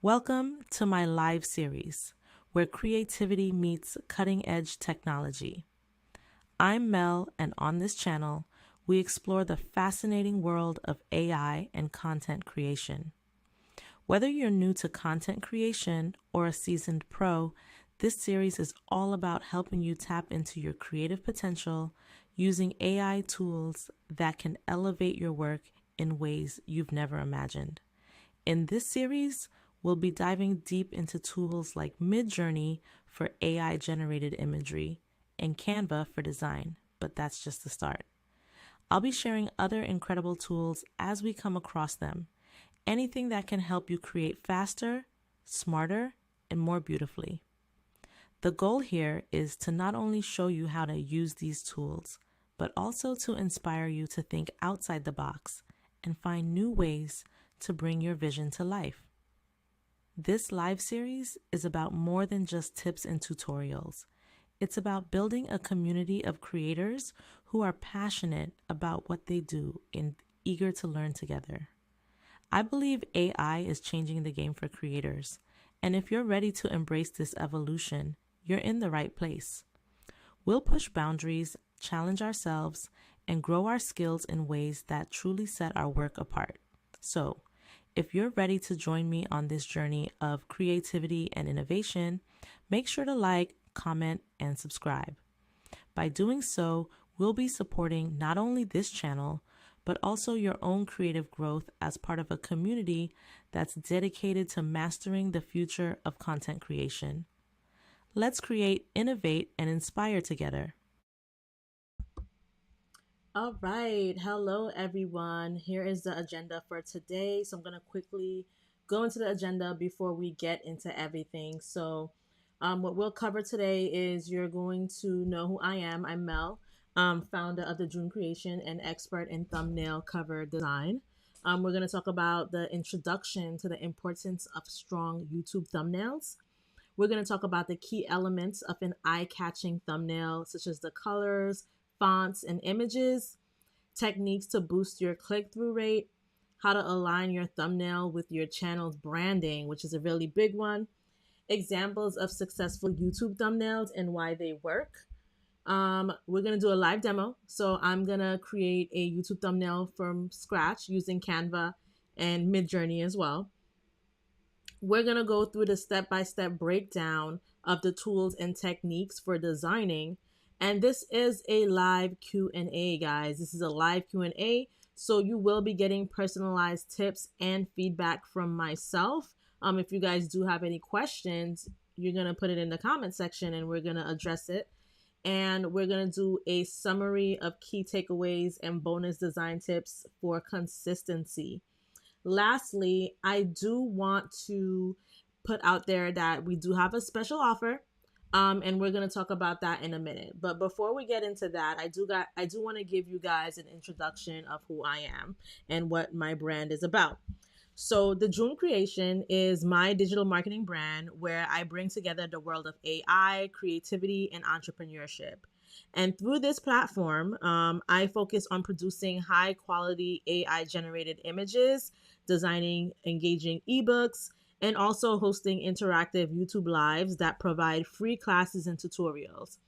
Welcome to my live series, where creativity meets cutting-edge technology. I'm Mel, and on this channel, we explore the fascinating world of AI and content creation. Whether you're new to content creation or a seasoned pro, this series is all about helping you tap into your creative potential using AI tools that can elevate your work in ways you've never imagined. In this series, we'll be diving deep into tools like MidJourney for AI-generated imagery and Canva for design, but that's just the start. I'll be sharing other incredible tools as we come across them, anything that can help you create faster, smarter, and more beautifully. The goal here is to not only show you how to use these tools, but also to inspire you to think outside the box and find new ways to bring your vision to life. This live series is about more than just tips and tutorials. It's about building a community of creators who are passionate about what they do and eager to learn together. I believe AI is changing the game for creators, and if you're ready to embrace this evolution, you're in the right place. We'll push boundaries, challenge ourselves, and grow our skills in ways that truly set our work apart. So, if you're ready to join me on this journey of creativity and innovation, make sure to like, comment, and subscribe. By doing so, we'll be supporting not only this channel, but also your own creative growth as part of a community that's dedicated to mastering the future of content creation. Let's create, innovate, and inspire together. All right. Hello, everyone. Here is the agenda for today. So I'm going to quickly go into the agenda before we get into everything. So what we'll cover today is you're going to know who I am. I'm Mel, founder of the June Creation and expert in thumbnail cover design. We're going to talk about the introduction to the importance of strong YouTube thumbnails. We're going to talk about the key elements of an eye-catching thumbnail, such as the colors, fonts, and images, techniques to boost your click-through rate, how to align your thumbnail with your channel's branding, which is a really big one, examples of successful YouTube thumbnails and why they work. We're going to do a live demo. So I'm going to create a YouTube thumbnail from scratch using Canva and MidJourney as well. We're going to go through the step-by-step breakdown of the tools and techniques for designing. And this is a live Q&A, guys. This is a live Q&A. So you will be getting personalized tips and feedback from myself. If you guys do have any questions, you're going to put it in the comment section and we're going to address it. And we're going to do a summary of key takeaways and bonus design tips for consistency. Lastly, I do want to put out there that we do have a special offer, and we're going to talk about that in a minute. But before we get into that, I do want to give you guys an introduction of who I am and what my brand is about. So the June Creation is my digital marketing brand where I bring together the world of AI, creativity, and entrepreneurship. And through this platform, I focus on producing high quality AI generated images, designing engaging ebooks, and also hosting interactive YouTube lives that provide free classes and tutorials.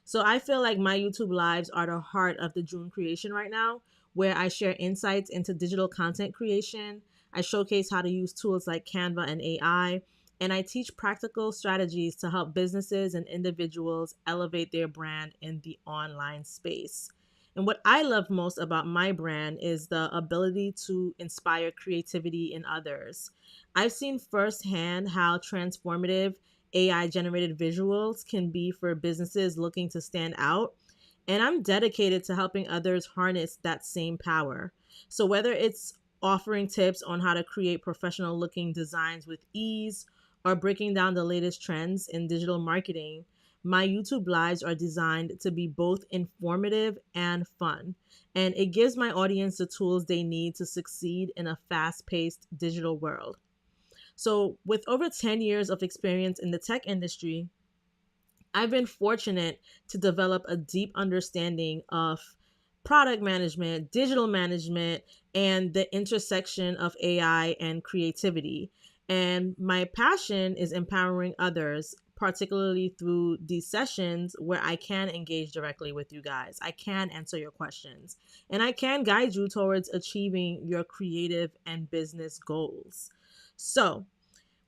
So I feel like my YouTube lives are the heart of the June Creation right now, where I share insights into digital content creation. I showcase how to use tools like Canva and AI, and I teach practical strategies to help businesses and individuals elevate their brand in the online space. And what I love most about my brand is the ability to inspire creativity in others. I've seen firsthand how transformative AI generated visuals can be for businesses looking to stand out. And I'm dedicated to helping others harness that same power. So whether it's offering tips on how to create professional looking designs with ease or breaking down the latest trends in digital marketing, my YouTube lives are designed to be both informative and fun. And it gives my audience the tools they need to succeed in a fast-paced digital world. So with over 10 years of experience in the tech industry, I've been fortunate to develop a deep understanding of product management, digital management, and the intersection of AI and creativity. And my passion is empowering others, particularly through these sessions where I can engage directly with you guys. I can answer your questions and I can guide you towards achieving your creative and business goals. So,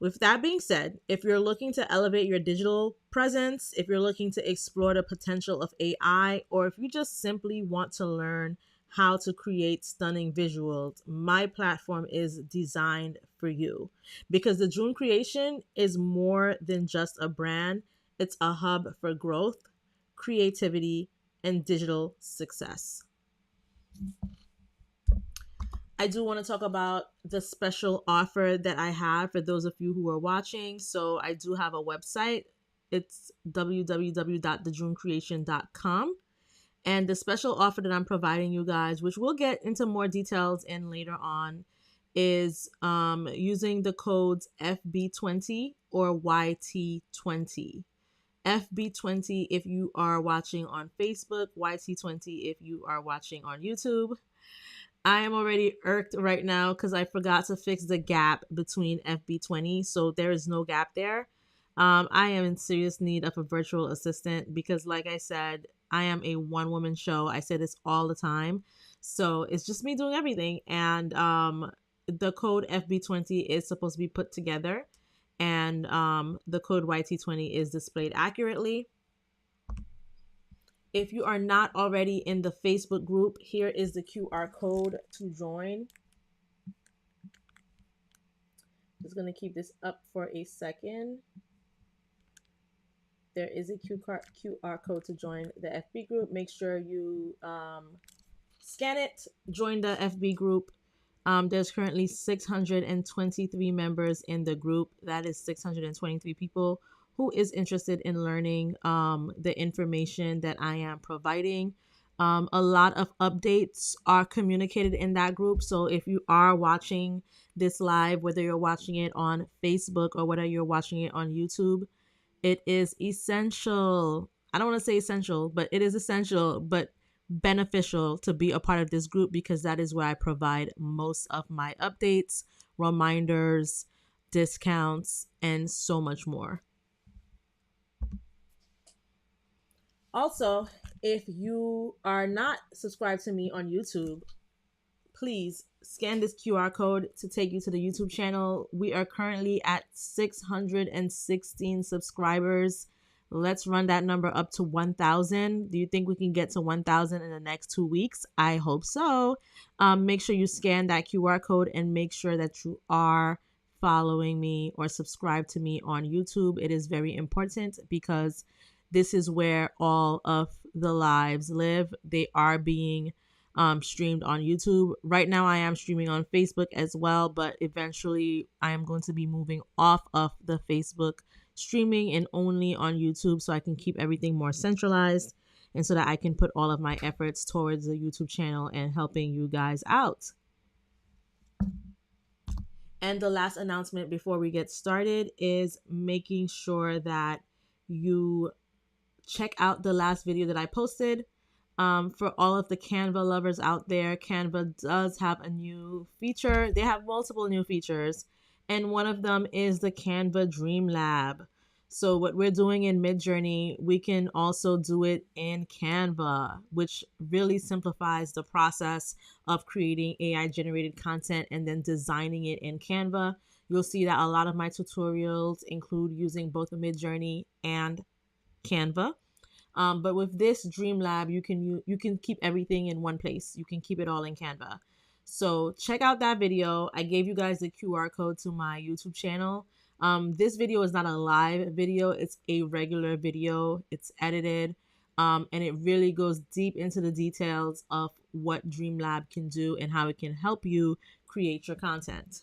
with that being said, if you're looking to elevate your digital presence, if you're looking to explore the potential of AI, or if you just simply want to learn how to create stunning visuals, my platform is designed for you. Because the June Creation is more than just a brand, it's a hub for growth, creativity, and digital success. I do want to talk about the special offer that I have for those of you who are watching. So I do have a website. It's www.thejunecreation.com. And the special offer that I'm providing you guys, which we'll get into more details in later on, is using the codes FB20 or YT20. FB20 if you are watching on Facebook, YT20 if you are watching on YouTube. I am already irked right now because I forgot to fix the gap between FB20. So there is no gap there. I am in serious need of a virtual assistant because, like I said, I am a one woman show. I say this all the time. So it's just me doing everything. And the code FB20 is supposed to be put together. And the code YT20 is displayed accurately. If you are not already in the Facebook group, here is the QR code to join. Just going to keep this up for a second. There is a QR code to join the FB group. Make sure you scan it, join the FB group. There's currently 623 members in the group. That is 623 people who is interested in learning the information that I am providing. A lot of updates are communicated in that group. So if you are watching this live, whether you're watching it on Facebook or whether you're watching it on YouTube, it is essential. I don't want to say essential, but it is essential, but beneficial to be a part of this group because that is where I provide most of my updates, reminders, discounts, and so much more. Also, if you are not subscribed to me on YouTube, please scan this QR code to take you to the YouTube channel. We are currently at 616 subscribers. Let's run that number up to 1,000. Do you think we can get to 1,000 in the next 2 weeks? I hope so. Make sure you scan that QR code and make sure that you are following me or subscribe to me on YouTube. It is very important because this is where all of the lives live. They are being streamed on YouTube. Right now I am streaming on Facebook as well, but eventually I am going to be moving off of the Facebook streaming and only on YouTube so I can keep everything more centralized and so that I can put all of my efforts towards the YouTube channel and helping you guys out. And the last announcement before we get started is making sure that you check out the last video that I posted. For all of the Canva lovers out there, Canva does have a new feature. They have multiple new features, and one of them is the Canva Dream Lab. So what we're doing in MidJourney, we can also do it in Canva, which really simplifies the process of creating AI generated content and then designing it in Canva. You'll see that a lot of my tutorials include using both MidJourney and Canva. But with this Dream Lab, you can keep everything in one place. You can keep it all in Canva. So check out that video. I gave you guys the QR code to my YouTube channel. This video is not a live video. It's a regular video. It's edited. And it really goes deep into the details of what Dream Lab can do and how it can help you create your content.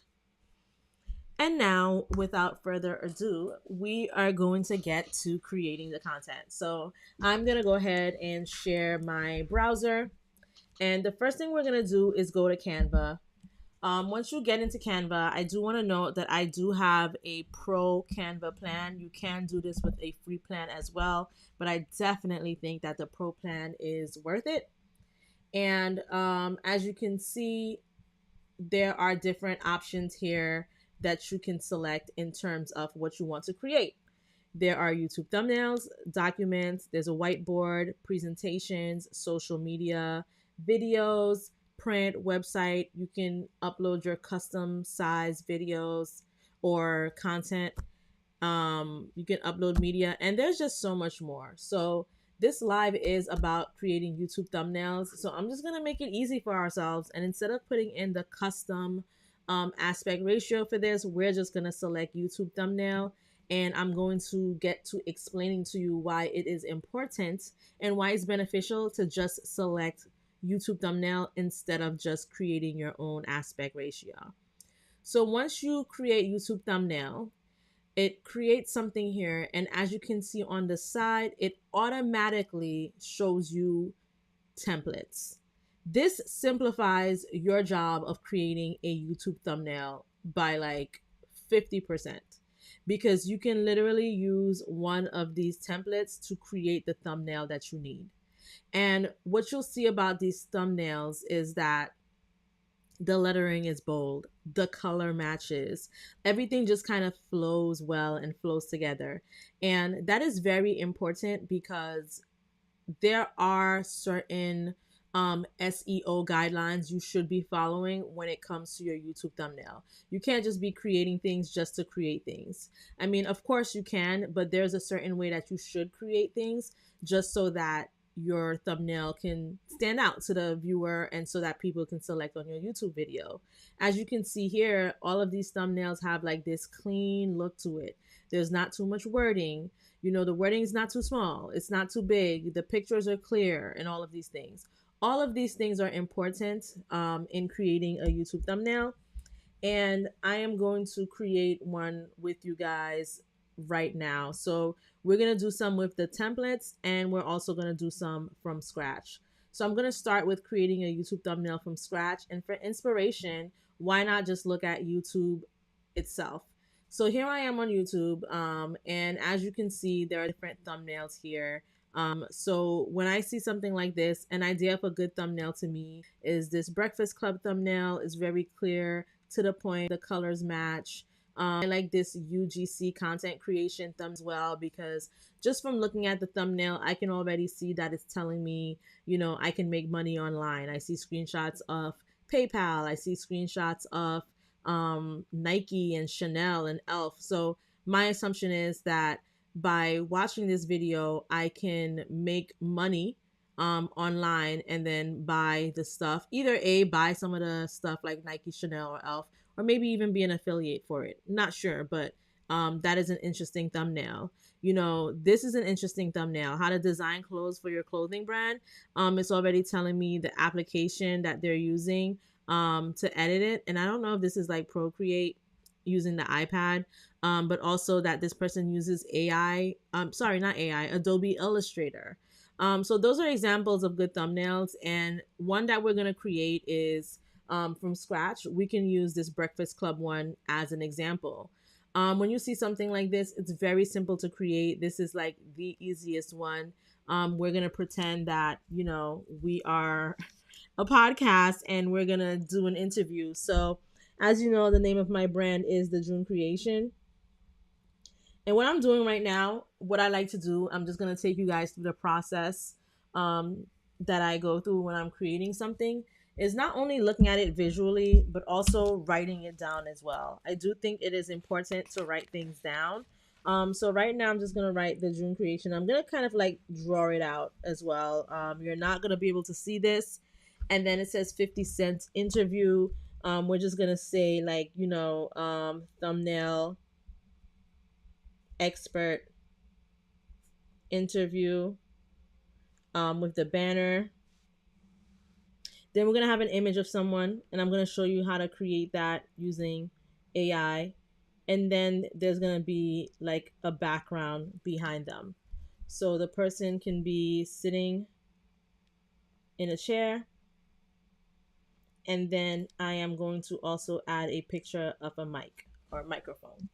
And now, without further ado, we are going to get to creating the content. So I'm going to go ahead and share my browser. And the first thing we're going to do is go to Canva. Once you get into Canva, I do want to note that I do have a pro Canva plan. You can do this with a free plan as well, but I definitely think that the pro plan is worth it. And as you can see, there are different options here that you can select in terms of what you want to create. There are YouTube thumbnails, documents, there's a whiteboard, presentations, social media, videos, print, website. You can upload your custom size videos or content. You can upload media, and there's just so much more. So this live is about creating YouTube thumbnails. So I'm just gonna make it easy for ourselves, and instead of putting in the custom aspect ratio for this, we're just gonna select YouTube thumbnail, and I'm going to get to explaining to you why it is important and why it's beneficial to just select YouTube thumbnail instead of just creating your own aspect ratio. So once you create YouTube thumbnail, it creates something here, and as you can see on the side, it automatically shows you templates. This simplifies your job of creating a YouTube thumbnail by like 50%, because you can literally use one of these templates to create the thumbnail that you need. And what you'll see about these thumbnails is that the lettering is bold, the color matches, everything just kind of flows well and flows together. And that is very important because there are certain SEO guidelines you should be following when it comes to your YouTube thumbnail. You can't just be creating things just to create things. I mean, of course you can, but there's a certain way that you should create things just so that your thumbnail can stand out to the viewer and so that people can select on your YouTube video. As you can see here, all of these thumbnails have like this clean look to it. There's not too much wording. You know, the wording is not too small. It's not too big. The pictures are clear and all of these things. All of these things are important in creating a YouTube thumbnail. And I am going to create one with you guys right now. So we're going to do some with the templates, and we're also going to do some from scratch. So I'm going to start with creating a YouTube thumbnail from scratch. And for inspiration, why not just look at YouTube itself? So here I am on YouTube, and as you can see, there are different thumbnails here. So when I see something like this, an idea of a good thumbnail to me is this Breakfast Club thumbnail. Is very clear, to the point, the colors match. I like this UGC content creation thumb as well, because just from looking at the thumbnail, I can already see that it's telling me, you know, I can make money online. I see screenshots of PayPal. I see screenshots of Nike and Chanel and Elf. So my assumption is that by watching this video, I can make money online and then buy the stuff. Either buy some of the stuff like Nike, Chanel, or Elf, or maybe even be an affiliate for it. Not sure, but that is an interesting thumbnail. You know, this is an interesting thumbnail. How to design clothes for your clothing brand. It's already telling me the application that they're using to edit it. And I don't know if this is like Procreate using the iPad, but also that this person uses Adobe Illustrator. So those are examples of good thumbnails. And one that we're going to create is from scratch. We can use this Breakfast Club one as an example. When you see something like this, it's very simple to create. This is like the easiest one. We're going to pretend that, you know, we are a podcast and we're going to do an interview. So as you know, the name of my brand is The June Creation. And what I'm doing right now, what I like to do, I'm just going to take you guys through the process that I go through when I'm creating something, is not only looking at it visually, but also writing it down as well. I do think it is important to write things down. So right now I'm just going to write The June Creation. I'm going to kind of like draw it out as well. You're not going to be able to see this. And then it says 50 cents interview. We're just going to say like, you know, thumbnail expert interview with the banner. Then we're going to have an image of someone, and I'm going to show you how to create that using AI. And then there's going to be like a background behind them. So the person can be sitting in a chair. And then I am going to also add a picture of a mic or microphone.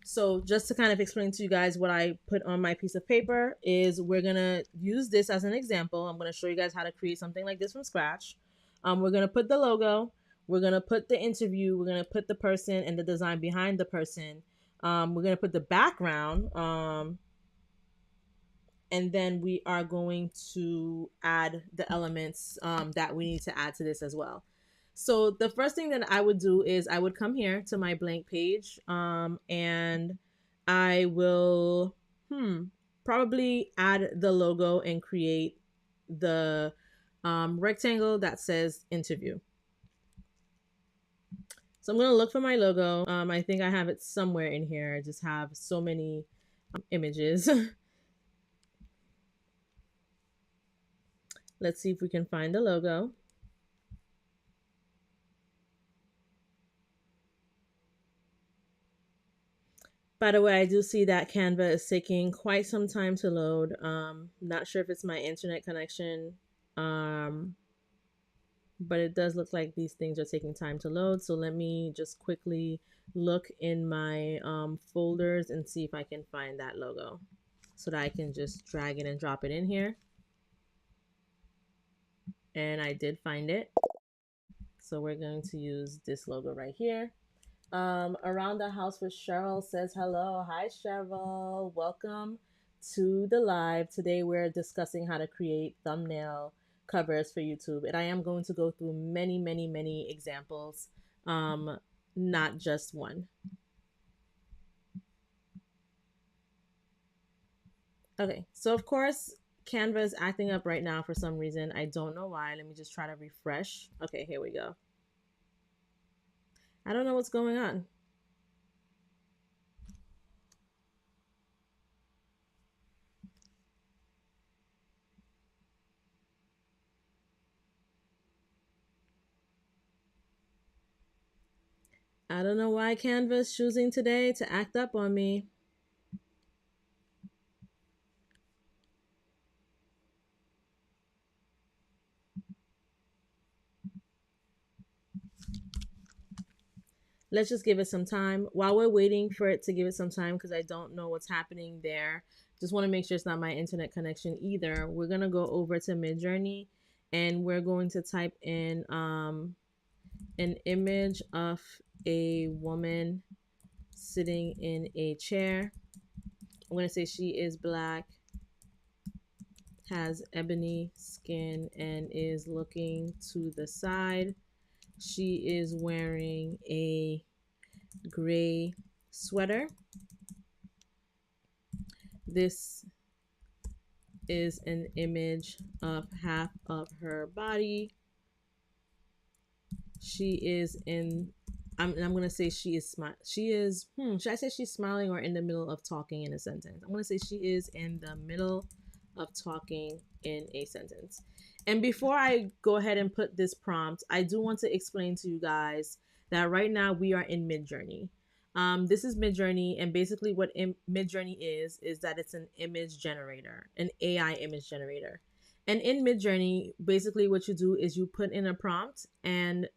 So just to kind of explain to you guys what I put on my piece of paper is we're going to use this as an example. I'm going to show you guys how to create something like this from scratch. We're going to put the logo. we're going to put the interview, we're going to put the person and the design behind the person. We're going to put the background. And then we are going to add the elements that we need to add to this as well. So the first thing that I would do is I would come here to my blank page, and I will probably add the logo and create the rectangle that says interview. So I'm going to look for my logo. I think I have it somewhere in here. I just have so many images. Let's see if we can find the logo. By the way, I do see that Canva is taking quite some time to load. Not sure if it's my internet connection, but it does look like these things are taking time to load. So let me just quickly look in my folders and see if I can find that logo so that I can just drag it and drop it in here. And I did find it. So we're going to use this logo right here. Around the house with Cheryl says hello. Hi, Cheryl. Welcome to the live. Today we're discussing how to create thumbnail covers for YouTube. And I am going to go through many, many, many examples, not just one. Okay, so of course, Canva is acting up right now for some reason. I don't know why. Let me just try to refresh. Okay, here we go. I don't know what's going on. I don't know why Canva is choosing today to act up on me. Let's just give it some time. While we're waiting for it to give it some time, because I don't know what's happening there, just want to make sure it's not my internet connection either. We're going to go over to MidJourney and we're going to type in an image of a woman sitting in a chair. I'm going to say she is black, has ebony skin, and is looking to the side. She is wearing a gray sweater. This is an image of half of her body. She is in, I'm going to say she is should I say she's smiling or in the middle of talking in a sentence? I'm going to say she is in the middle of talking in a sentence. And before I go ahead and put this prompt, I do want to explain to you guys that right now we are in MidJourney. This is MidJourney, and basically what MidJourney is that it's an image generator, an AI image generator. And in MidJourney, basically what you do is you put in a prompt, and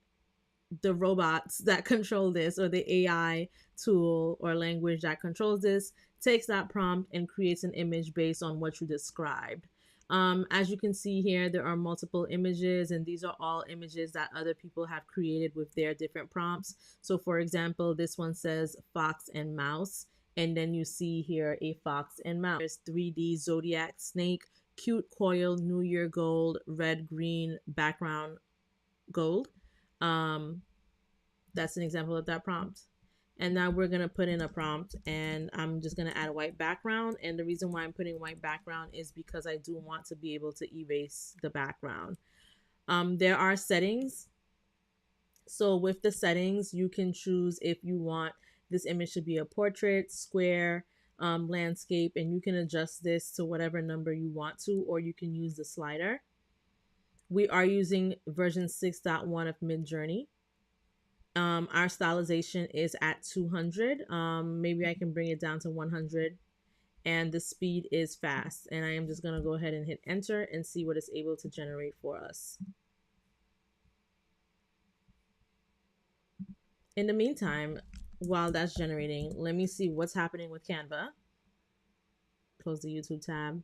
the robots that control this, or the AI tool or language that controls this, takes that prompt and creates an image based on what you described. As you can see here, there are multiple images, and these are all images that other people have created with their different prompts. So for example, this one says fox and mouse, and then you see here a fox and mouse. There's 3D zodiac snake, cute coil, New Year gold, red, green, background gold. That's an example of that prompt. And now we're going to put in a prompt, and I'm just going to add a white background. And the reason why I'm putting white background is because I do want to be able to erase the background. There are settings. So with the settings, you can choose if you want this image to be a portrait, square, landscape, and you can adjust this to whatever number you want to, or you can use the slider. We are using version 6.1 of MidJourney. Our stylization is at 200. Maybe I can bring it down to 100, and the speed is fast. And I am just going to go ahead and hit enter and see what it's able to generate for us. In the meantime, while that's generating, let me see what's happening with Canva. Close the YouTube tab.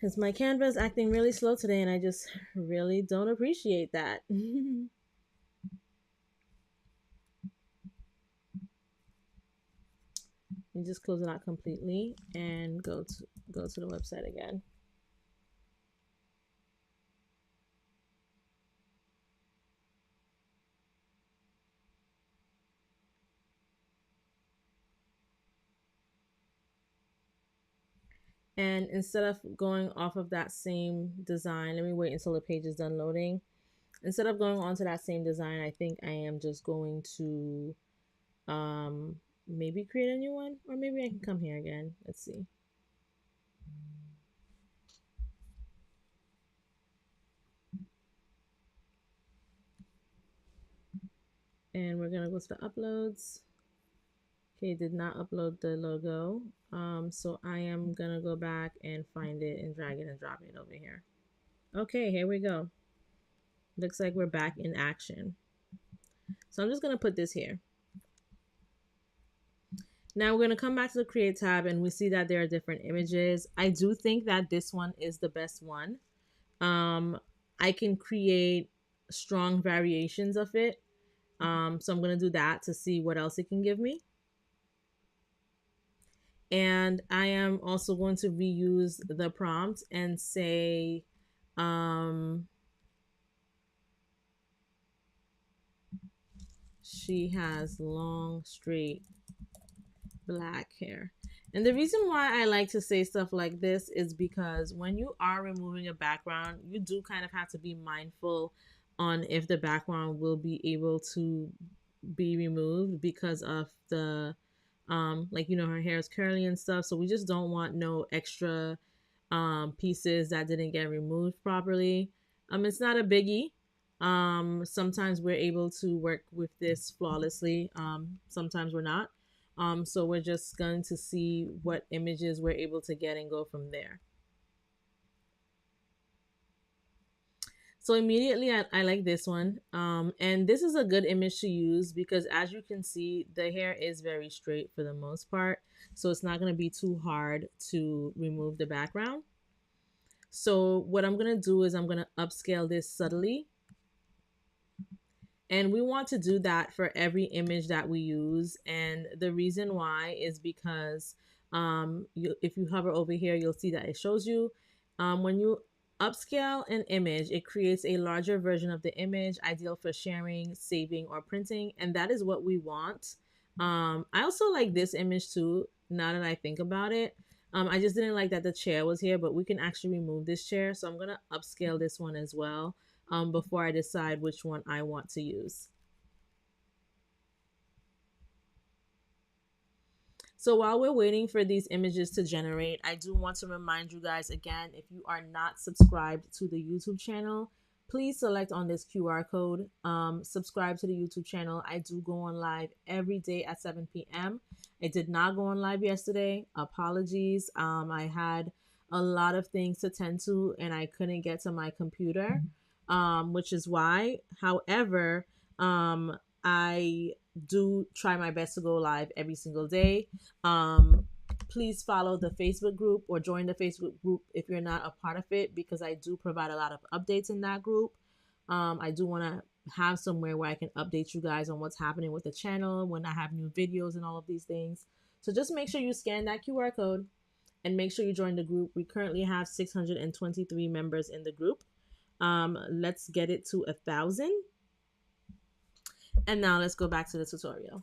because my Canva is acting really slow today and I just really don't appreciate that. You just close it out completely and go to the website again. And instead of going off of that same design, let me wait until the page is done loading. Instead of going onto that same design, I think I am just going to maybe create a new one, or maybe I can come here again. Let's see. And we're gonna go to the uploads. Okay, did not upload the logo. So I am gonna go back and find it and drag it and drop it over here. Okay, here we go. Looks like we're back in action. So I'm just gonna put this here. Now we're gonna come back to the create tab and we see that there are different images. I do think that this one is the best one. I can create strong variations of it. So I'm gonna do that to see what else it can give me. And I am also going to reuse the prompt and say, she has long, straight, black hair. And the reason why I like to say stuff like this is because when you are removing a background, you do kind of have to be mindful on if the background will be able to be removed because of the like, you know, her hair is curly and stuff, so we just don't want no extra pieces that didn't get removed properly. It's not a biggie. Sometimes we're able to work with this flawlessly, sometimes we're not. So we're just going to see what images we're able to get and go from there. So immediately I like this one. And this is a good image to use because as you can see, the hair is very straight for the most part. So it's not going to be too hard to remove the background. So what I'm going to do is I'm going to upscale this subtly. And we want to do that for every image that we use. And the reason why is because if you hover over here, you'll see that it shows you when you upscale an image, it creates a larger version of the image, ideal for sharing, saving, or printing. And that is what we want. I also like this image too, now that I think about it. I just didn't like that the chair was here, but we can actually remove this chair. So I'm going to upscale this one as well before I decide which one I want to use. So while we're waiting for these images to generate, I do want to remind you guys again, if you are not subscribed to the YouTube channel, please select on this QR code, subscribe to the YouTube channel. I do go on live every day at 7 p.m. I did not go on live yesterday. Apologies. I had a lot of things to tend to and I couldn't get to my computer, which is why. However, I do try my best to go live every single day. Please follow the Facebook group or join the Facebook group if you're not a part of it, because I do provide a lot of updates in that group. I do want to have somewhere where I can update you guys on what's happening with the channel, when I have new videos and all of these things. So just make sure you scan that QR code and make sure you join the group. We currently have 623 members in the group. Let's get it to 1,000. And now let's go back to the tutorial.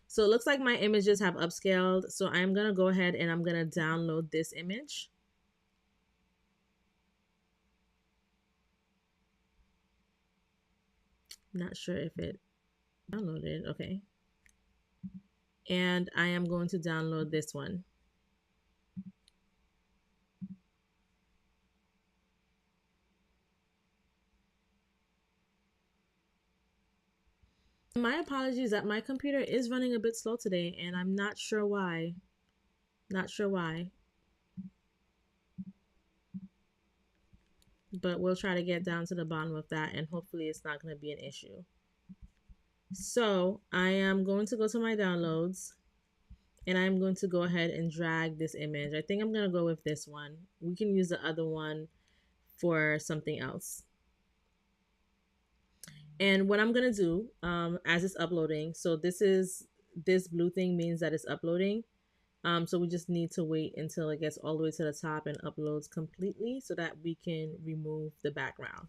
So it looks like my images have upscaled. So I'm going to go ahead and I'm going to download this image. I'm not sure if it downloaded. Okay. And I am going to download this one. My apologies that my computer is running a bit slow today and I'm not sure why. Not sure why. But we'll try to get down to the bottom of that and hopefully it's not going to be an issue. So I am going to go to my downloads And I'm going to go ahead and drag this image. I think I'm going to go with this one. We can use the other one for something else. And what I'm going to do as it's uploading, so this blue thing means that it's uploading. So we just need to wait until it gets all the way to the top and uploads completely so that we can remove the background.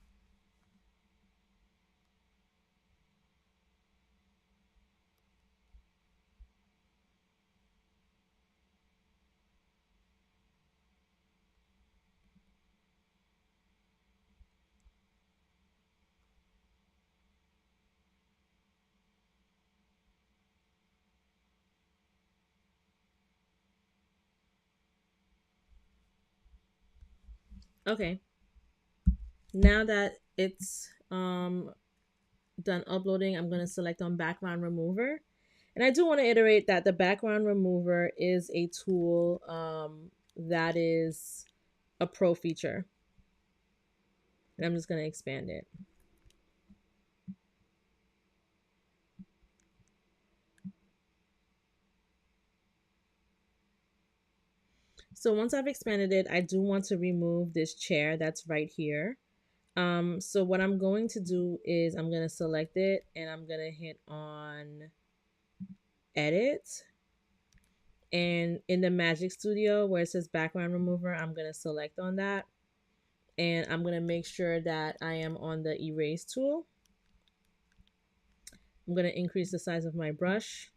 Okay, now that it's done uploading, I'm going to select on background remover. And I do want to iterate that the background remover is a tool that is a pro feature. And I'm just going to expand it. So once I've expanded it, I do want to remove this chair that's right here. So what I'm going to do is I'm going to select it and I'm going to hit on edit. And in the Magic Studio where it says background remover, I'm going to select on that. And I'm going to make sure that I am on the erase tool. I'm going to increase the size of my brush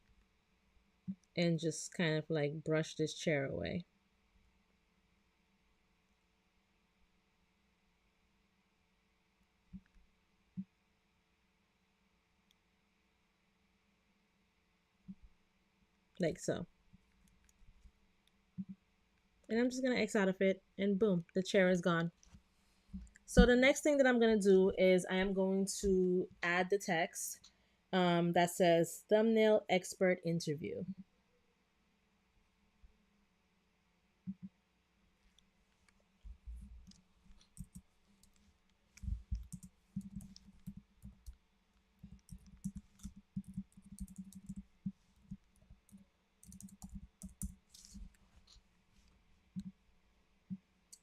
and just kind of like brush this chair away. Like so. And I'm just going to X out of it and boom, the chair is gone. So the next thing that I'm going to do is I am going to add the text that says thumbnail expert interview.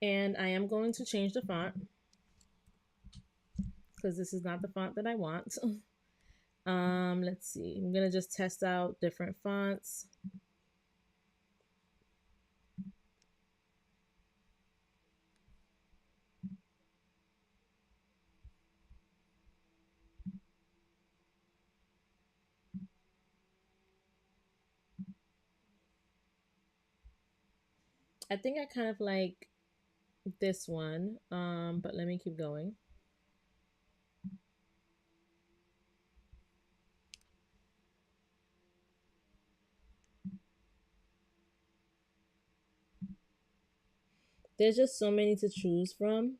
And I am going to change the font because this is not the font that I want. Let's see. I'm going to just test out different fonts. I think I kind of like this one, but let me keep going. There's just so many to choose from.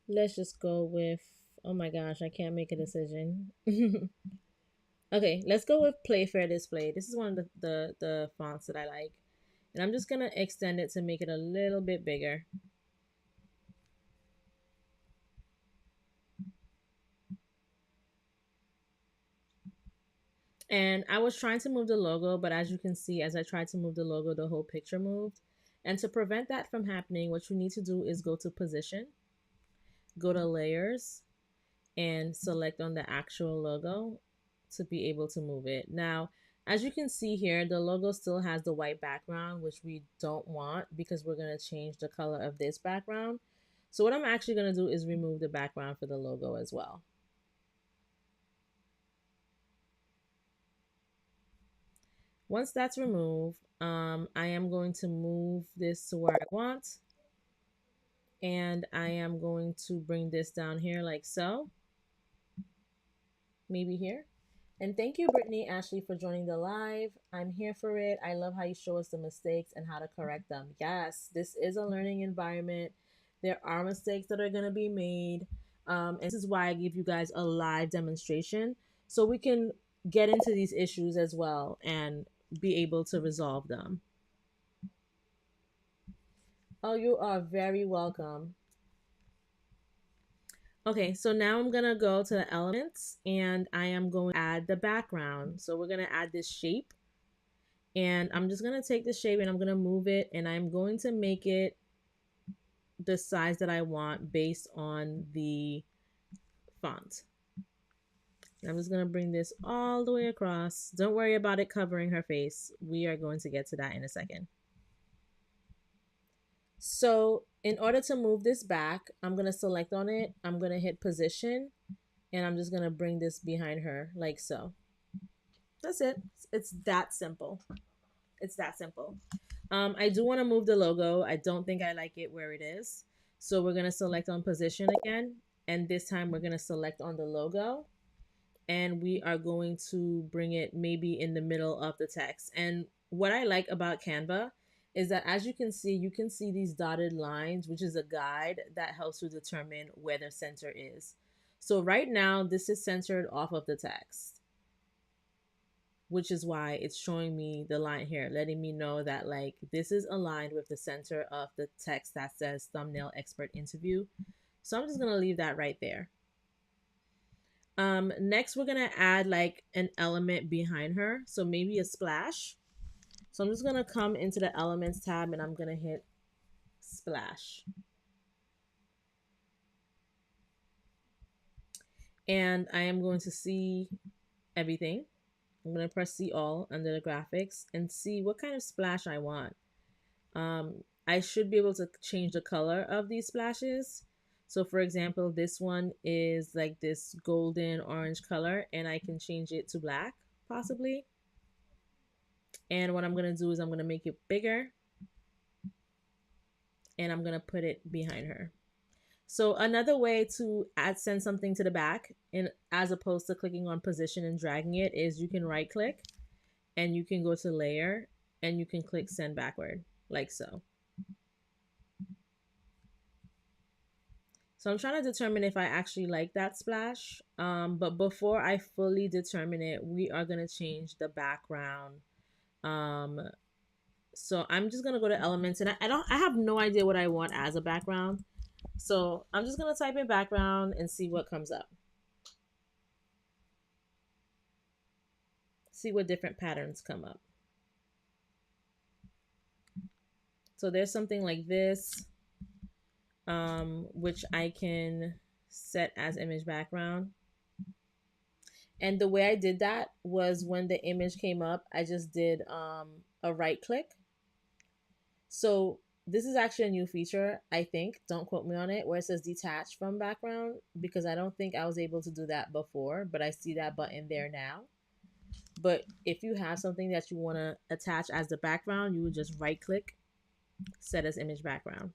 Let's just go with, oh my gosh, I can't make a decision. Okay, let's go with Playfair Display. This is one of the fonts that I like. And I'm just going to extend it to make it a little bit bigger. And I was trying to move the logo, but as you can see, as I tried to move the logo, the whole picture moved. And to prevent that from happening, what you need to do is go to Position, go to Layers, and select on the actual logo to be able to move it. Now, as you can see here, the logo still has the white background, which we don't want because we're going to change the color of this background. So what I'm actually going to do is remove the background for the logo as well. Once that's removed, I am going to move this to where I want. And I am going to bring this down here like so. Maybe here. And thank you, Brittany Ashley, for joining the live. I'm here for it. I love how you show us the mistakes and how to correct them. Yes, this is a learning environment. There are mistakes that are going to be made. And this is why I give you guys a live demonstration so we can get into these issues as well and be able to resolve them. Oh, you are very welcome. Okay, so now I'm gonna go to the elements and I am going to add the background. So we're gonna add this shape, and I'm just gonna take the shape and I'm gonna move it, and I'm going to make it the size that I want based on the font. I'm just gonna bring this all the way across. Don't worry about it covering her face. We are going to get to that in a second. So in order to move this back, I'm gonna select on it. I'm gonna hit position, and I'm just gonna bring this behind her like so. That's it. It's that simple. It's that simple. I do want to move the logo. I don't think I like it where it is. So we're gonna select on position again, and this time we're gonna select on the logo, and we are going to bring it maybe in the middle of the text. And what I like about Canva is that, as you can see these dotted lines, which is a guide that helps you determine where the center is. So right now, this is centered off of the text, which is why it's showing me the line here, letting me know that like this is aligned with the center of the text that says thumbnail expert interview. So I'm just gonna leave that right there. Next we're gonna add like an element behind her, so maybe a splash. So I'm just gonna come into the elements tab and I'm gonna hit splash. And I am going to see everything. I'm gonna press see all under the graphics and see what kind of splash I want. I should be able to change the color of these splashes. So for example, this one is like this golden orange color, and I can change it to black possibly. And what I'm going to do is I'm going to make it bigger, and I'm going to put it behind her. So another way to send something to the back, and as opposed to clicking on position and dragging it, is you can right click and you can go to layer and you can click send backward like so. So I'm trying to determine if I actually like that splash. But before I fully determine it, we are going to change the background. So I'm just going to go to elements, and I have no idea what I want as a background. So I'm just going to type in background and see what comes up. See what different patterns come up. So there's something like this, which I can set as image background. And the way I did that was when the image came up, I just did a right click. So this is actually a new feature, I think, don't quote me on it, where it says detach from background, because I don't think I was able to do that before, but I see that button there now. But if you have something that you want to attach as the background, you would just right click, set as image background.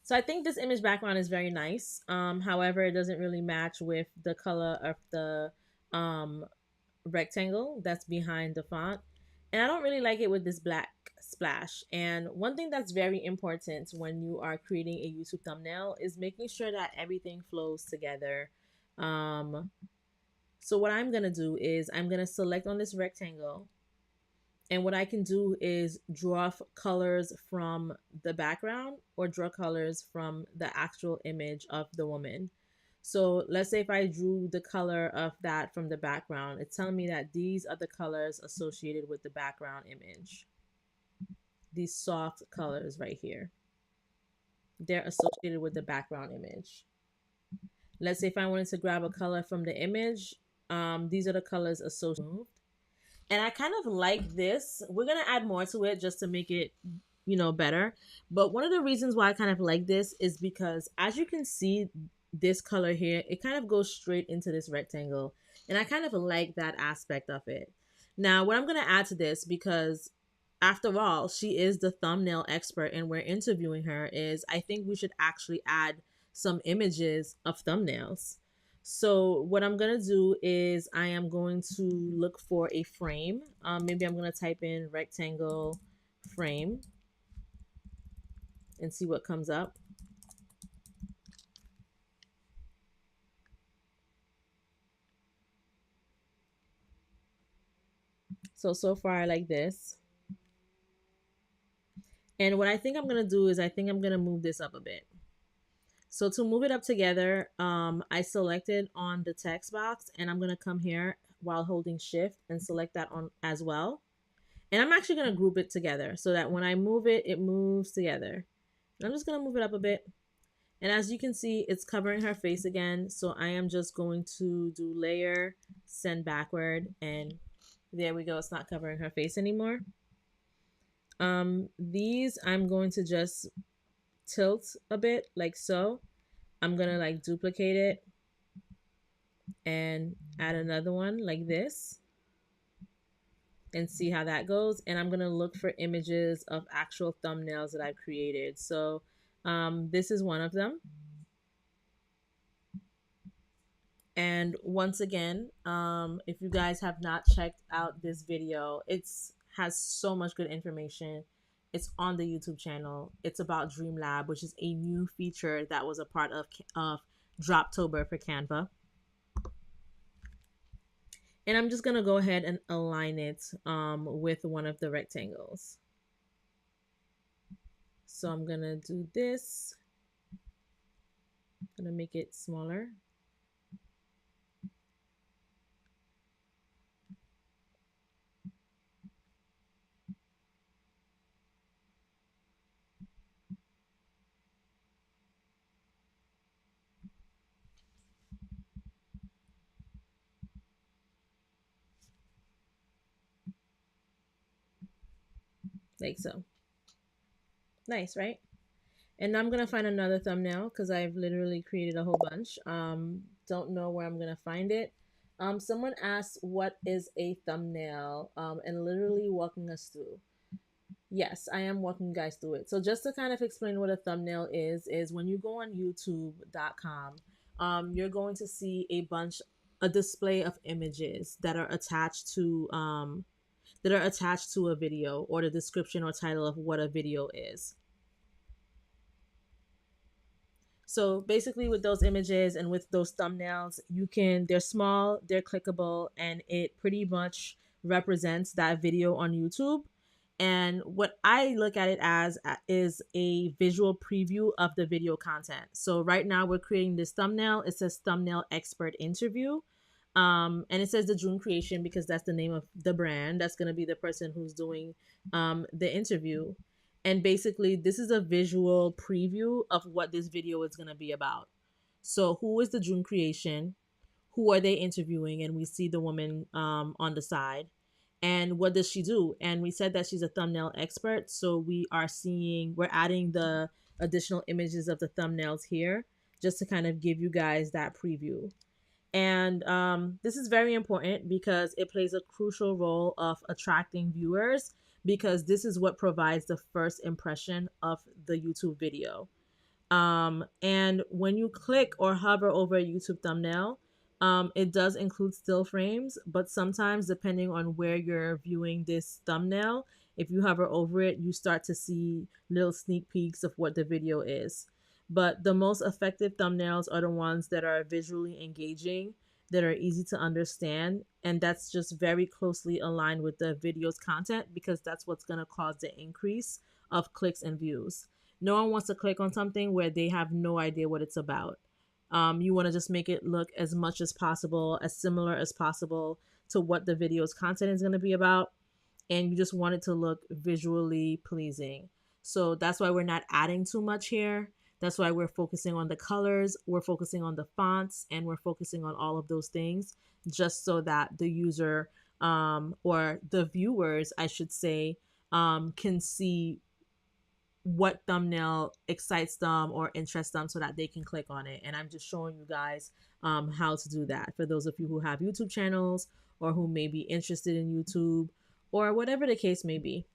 So I think this image background is very nice. However, it doesn't really match with the color of the rectangle that's behind the font. And I don't really like it with this black splash. And one thing that's very important when you are creating a YouTube thumbnail is making sure that everything flows together. So what I'm going to do is I'm going to select on this rectangle. And what I can do is draw colors from the background or draw colors from the actual image of the woman. So let's say if I drew the color of that from the background, it's telling me that these are the colors associated with the background image. These soft colors right here, they're associated with the background image. Let's say if I wanted to grab a color from the image, these are the colors associated. And I kind of like this. We're going to add more to it just to make it, better. But one of the reasons why I kind of like this is because, as you can see, this color here, it kind of goes straight into this rectangle. And I kind of like that aspect of it. Now, what I'm going to add to this, because after all, she is the thumbnail expert and we're interviewing her, is I think we should actually add some images of thumbnails. So what I'm going to do is I am going to look for a frame. Maybe I'm going to type in rectangle frame and see what comes up. So far I like this. And what I think I'm going to do is I think I'm going to move this up a bit. So to move it up together, I selected on the text box, and I'm going to come here while holding shift and select that on as well. And I'm actually going to group it together so that when I move it, it moves together. And I'm just going to move it up a bit. And as you can see, it's covering her face again. So I am just going to do layer, send backward, and there we go. It's not covering her face anymore. These I'm going to just tilt a bit like so. I'm going to like duplicate it and add another one like this and see how that goes. And I'm going to look for images of actual thumbnails that I've created. So this is one of them. And once again, if you guys have not checked out this video, it's has so much good information. It's on the YouTube channel. It's about Dream Lab, which is a new feature that was a part of Droptober for Canva. And I'm just gonna go ahead and align it with one of the rectangles. So I'm gonna do this. I'm gonna make it smaller. Like so. Nice, right? And I'm gonna find another thumbnail because I've literally created a whole bunch. Don't know where I'm gonna find it. Someone asked what is a thumbnail, and literally walking us through. Yes, I am walking you guys through it. So just to kind of explain what a thumbnail is when you go on YouTube.com, you're going to see a display of images that are attached to a video, or the description or title of what a video is. So basically with those images and with those thumbnails, they're small, they're clickable, and it pretty much represents that video on YouTube. And what I look at it as is a visual preview of the video content. So right now we're creating this thumbnail. It says thumbnail expert interview. And it says the June creation because that's the name of the brand. That's going to be the person who's doing the interview. And basically, this is a visual preview of what this video is going to be about. So who is the June creation? Who are they interviewing? And we see the woman on the side. And what does she do? And we said that she's a thumbnail expert. So we're adding the additional images of the thumbnails here just to kind of give you guys that preview. And this is very important because it plays a crucial role of attracting viewers, because this is what provides the first impression of the YouTube video. And when you click or hover over a YouTube thumbnail, it does include still frames, but sometimes depending on where you're viewing this thumbnail, if you hover over it, you start to see little sneak peeks of what the video is. But the most effective thumbnails are the ones that are visually engaging, that are easy to understand, and that's just very closely aligned with the video's content, because that's what's going to cause the increase of clicks and views. No one wants to click on something where they have no idea what it's about. You want to just make it look as much as possible, as similar as possible to what the video's content is going to be about, and you just want it to look visually pleasing. So that's why we're not adding too much here. That's why we're focusing on the colors, we're focusing on the fonts, and we're focusing on all of those things, just so that the user, or the viewers, I should say, can see what thumbnail excites them or interests them so that they can click on it. And I'm just showing you guys how to do that for those of you who have YouTube channels or who may be interested in YouTube or whatever the case may be.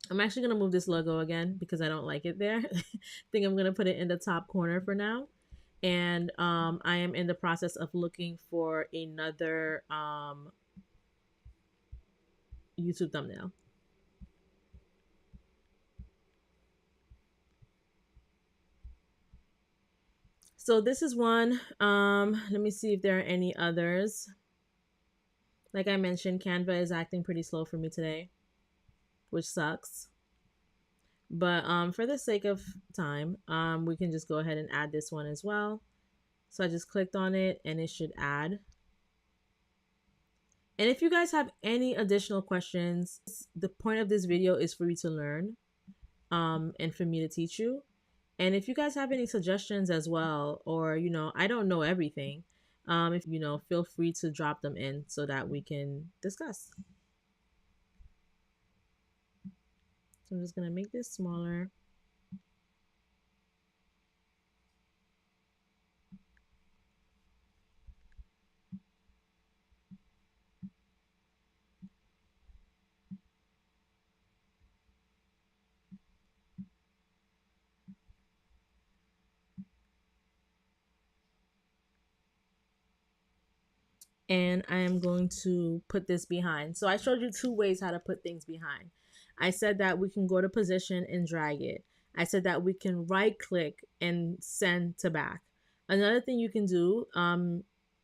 I'm actually going to move this logo again because I don't like it there. I think I'm going to put it in the top corner for now. And I am in the process of looking for another YouTube thumbnail. So this is one. Let me see if there are any others. Like I mentioned, Canva is acting pretty slow for me today, which sucks. But for the sake of time, we can just go ahead and add this one as well. So I just clicked on it and it should add. And if you guys have any additional questions, the point of this video is for you to learn and for me to teach you. And if you guys have any suggestions as well, or, I don't know everything, if feel free to drop them in so that we can discuss. So I'm just going to make this smaller. And I am going to put this behind. So I showed you two ways how to put things behind. I said that we can go to position and drag it. I said that we can right click and send to back. Another thing you can do,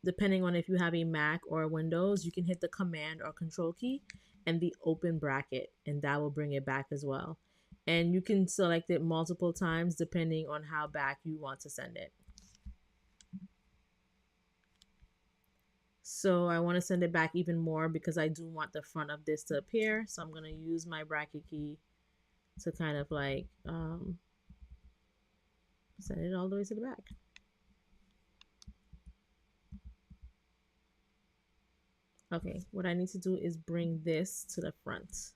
depending on if you have a Mac or Windows, you can hit the command or control key and the open bracket, and that will bring it back as well. And you can select it multiple times depending on how back you want to send it. So I want to send it back even more because I do want the front of this to appear. So I'm going to use my bracket key to kind of like send it all the way to the back. Okay, what I need to do is bring this to the front.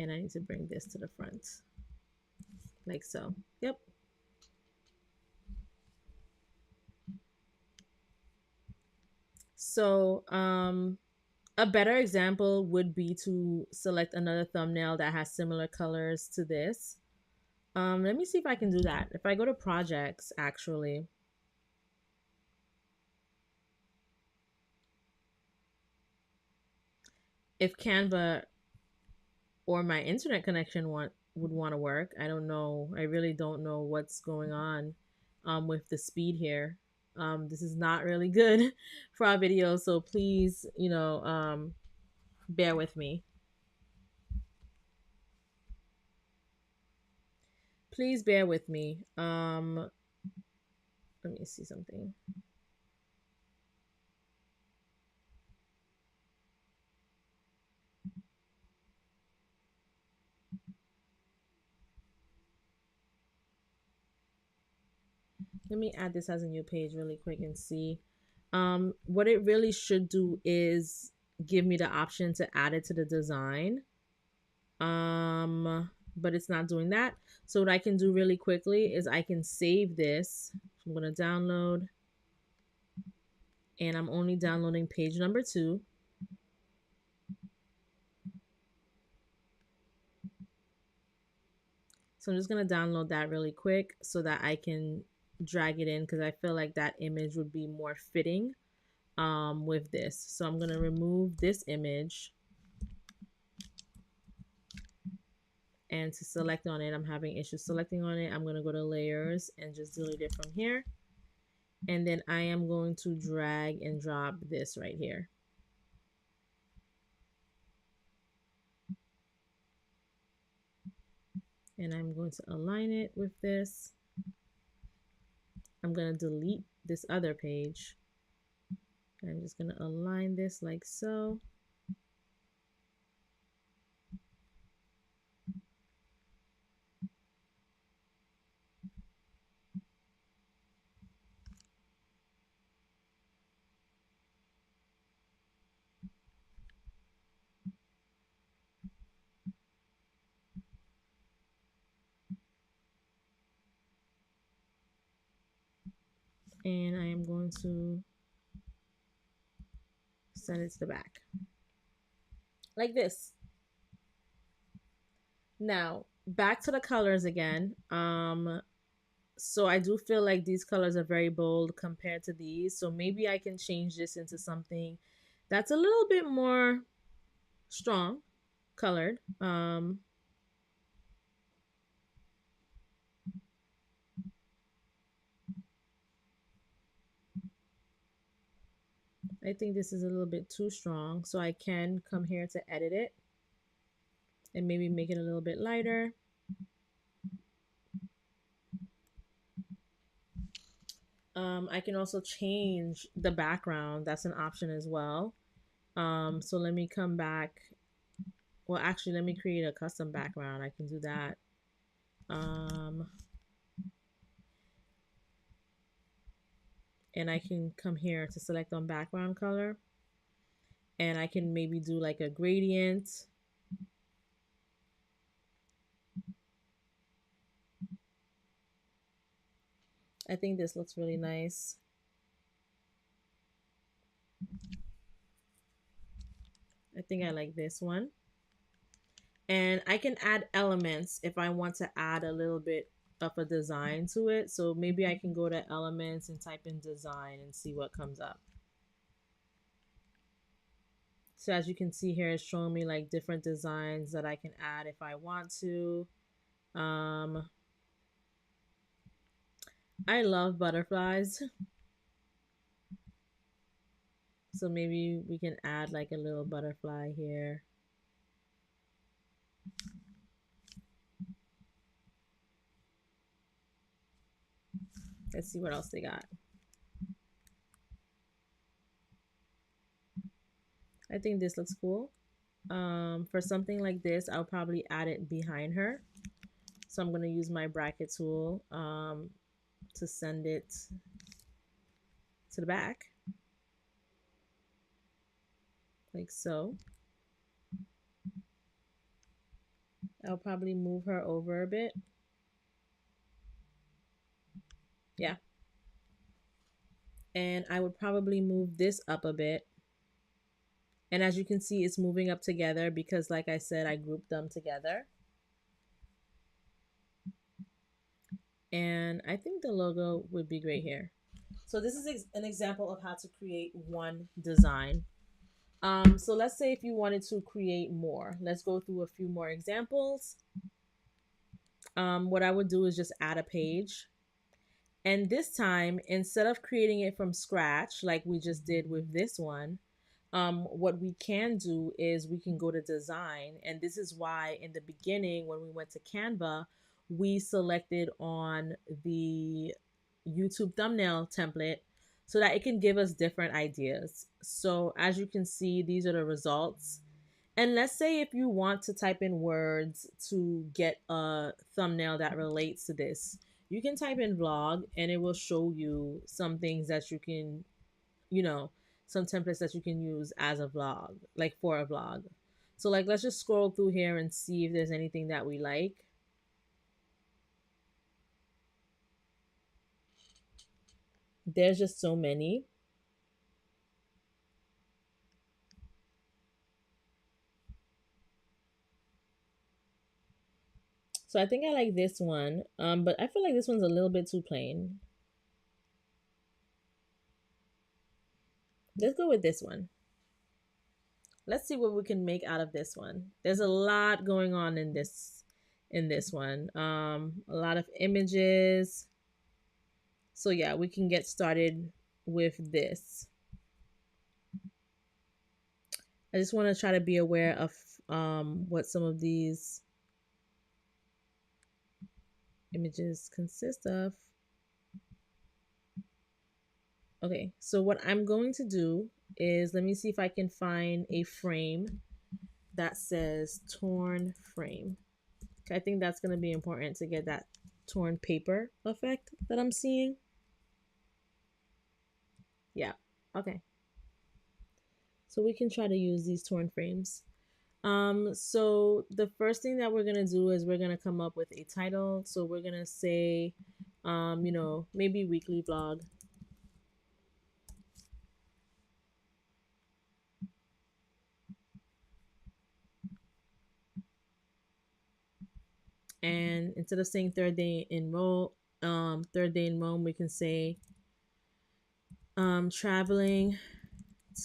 And I need to bring this to the front. Like so. Yep. So a better example would be to select another thumbnail that has similar colors to this. Let me see if I can do that. If I go to projects, actually, if Canva or my internet connection would want to work, I don't know. I really don't know what's going on with the speed here. This is not really good for our video, so please, bear with me. Please bear with me. Let me see something. Let me add this as a new page really quick and see. What it really should do is give me the option to add it to the design. But it's not doing that. So what I can do really quickly is I can save this. I'm going to download, and I'm only downloading page number 2. So I'm just going to download that really quick so that I can drag it in, because I feel like that image would be more fitting with this. So I'm going to remove this image, and to select on it, I'm having issues selecting on it. I'm going to go to layers and just delete it from here. And then I am going to drag and drop this right here. And I'm going to align it with this. I'm going to delete this other page. I'm just going to align this like so. And I am going to send it to the back like this. Now back to the colors again. So I do feel like these colors are very bold compared to these, so maybe I can change this into something that's a little bit more strong colored. I think this is a little bit too strong, so I can come here to edit it. and maybe make it a little bit lighter. I can also change the background. That's an option as well. So let me come back. Well, actually, let me create a custom background. I can do that. And I can come here to select on background color. And I can maybe do like a gradient. I think this looks really nice. I think I like this one. And I can add elements if I want to add a little bit of a design to it. So maybe I can go to elements and type in design and see what comes up. So as you can see here, it's showing me like different designs that I can add if I want to. I love butterflies. So maybe we can add like a little butterfly here. Let's see what else they got. I think this looks cool. For something like this, I'll probably add it behind her. So I'm going to use my bracket tool to send it to the back. Like so. I'll probably move her over a bit. Yeah. And I would probably move this up a bit. And as you can see, it's moving up together because, like I said, I grouped them together. And I think the logo would be great here. So this is an example of how to create one design. So let's say if you wanted to create more, let's go through a few more examples. What I would do is just add a page. And this time, instead of creating it from scratch, like we just did with this one, what we can do is we can go to design. And this is why in the beginning, when we went to Canva, we selected on the YouTube thumbnail template so that it can give us different ideas. So as you can see, these are the results. And let's say if you want to type in words to get a thumbnail that relates to this, you can type in vlog and it will show you some things that you can, some templates that you can use as a vlog, like for a vlog. So like, let's just scroll through here and see if there's anything that we like. There's just so many. So I think I like this one, but I feel like this one's a little bit too plain. Let's go with this one. Let's see what we can make out of this one. There's a lot going on in this one. A lot of images. So yeah, we can get started with this. I just want to try to be aware of what some of these images consist of. Okay, so what I'm going to do is, let me see if I can find a frame that says torn frame. I think that's going to be important to get that torn paper effect that I'm seeing. Yeah, okay. So we can try to use these torn frames. So the first thing that we're gonna do is we're gonna come up with a title. So we're gonna say, maybe weekly vlog. And instead of saying third day in Rome, we can say traveling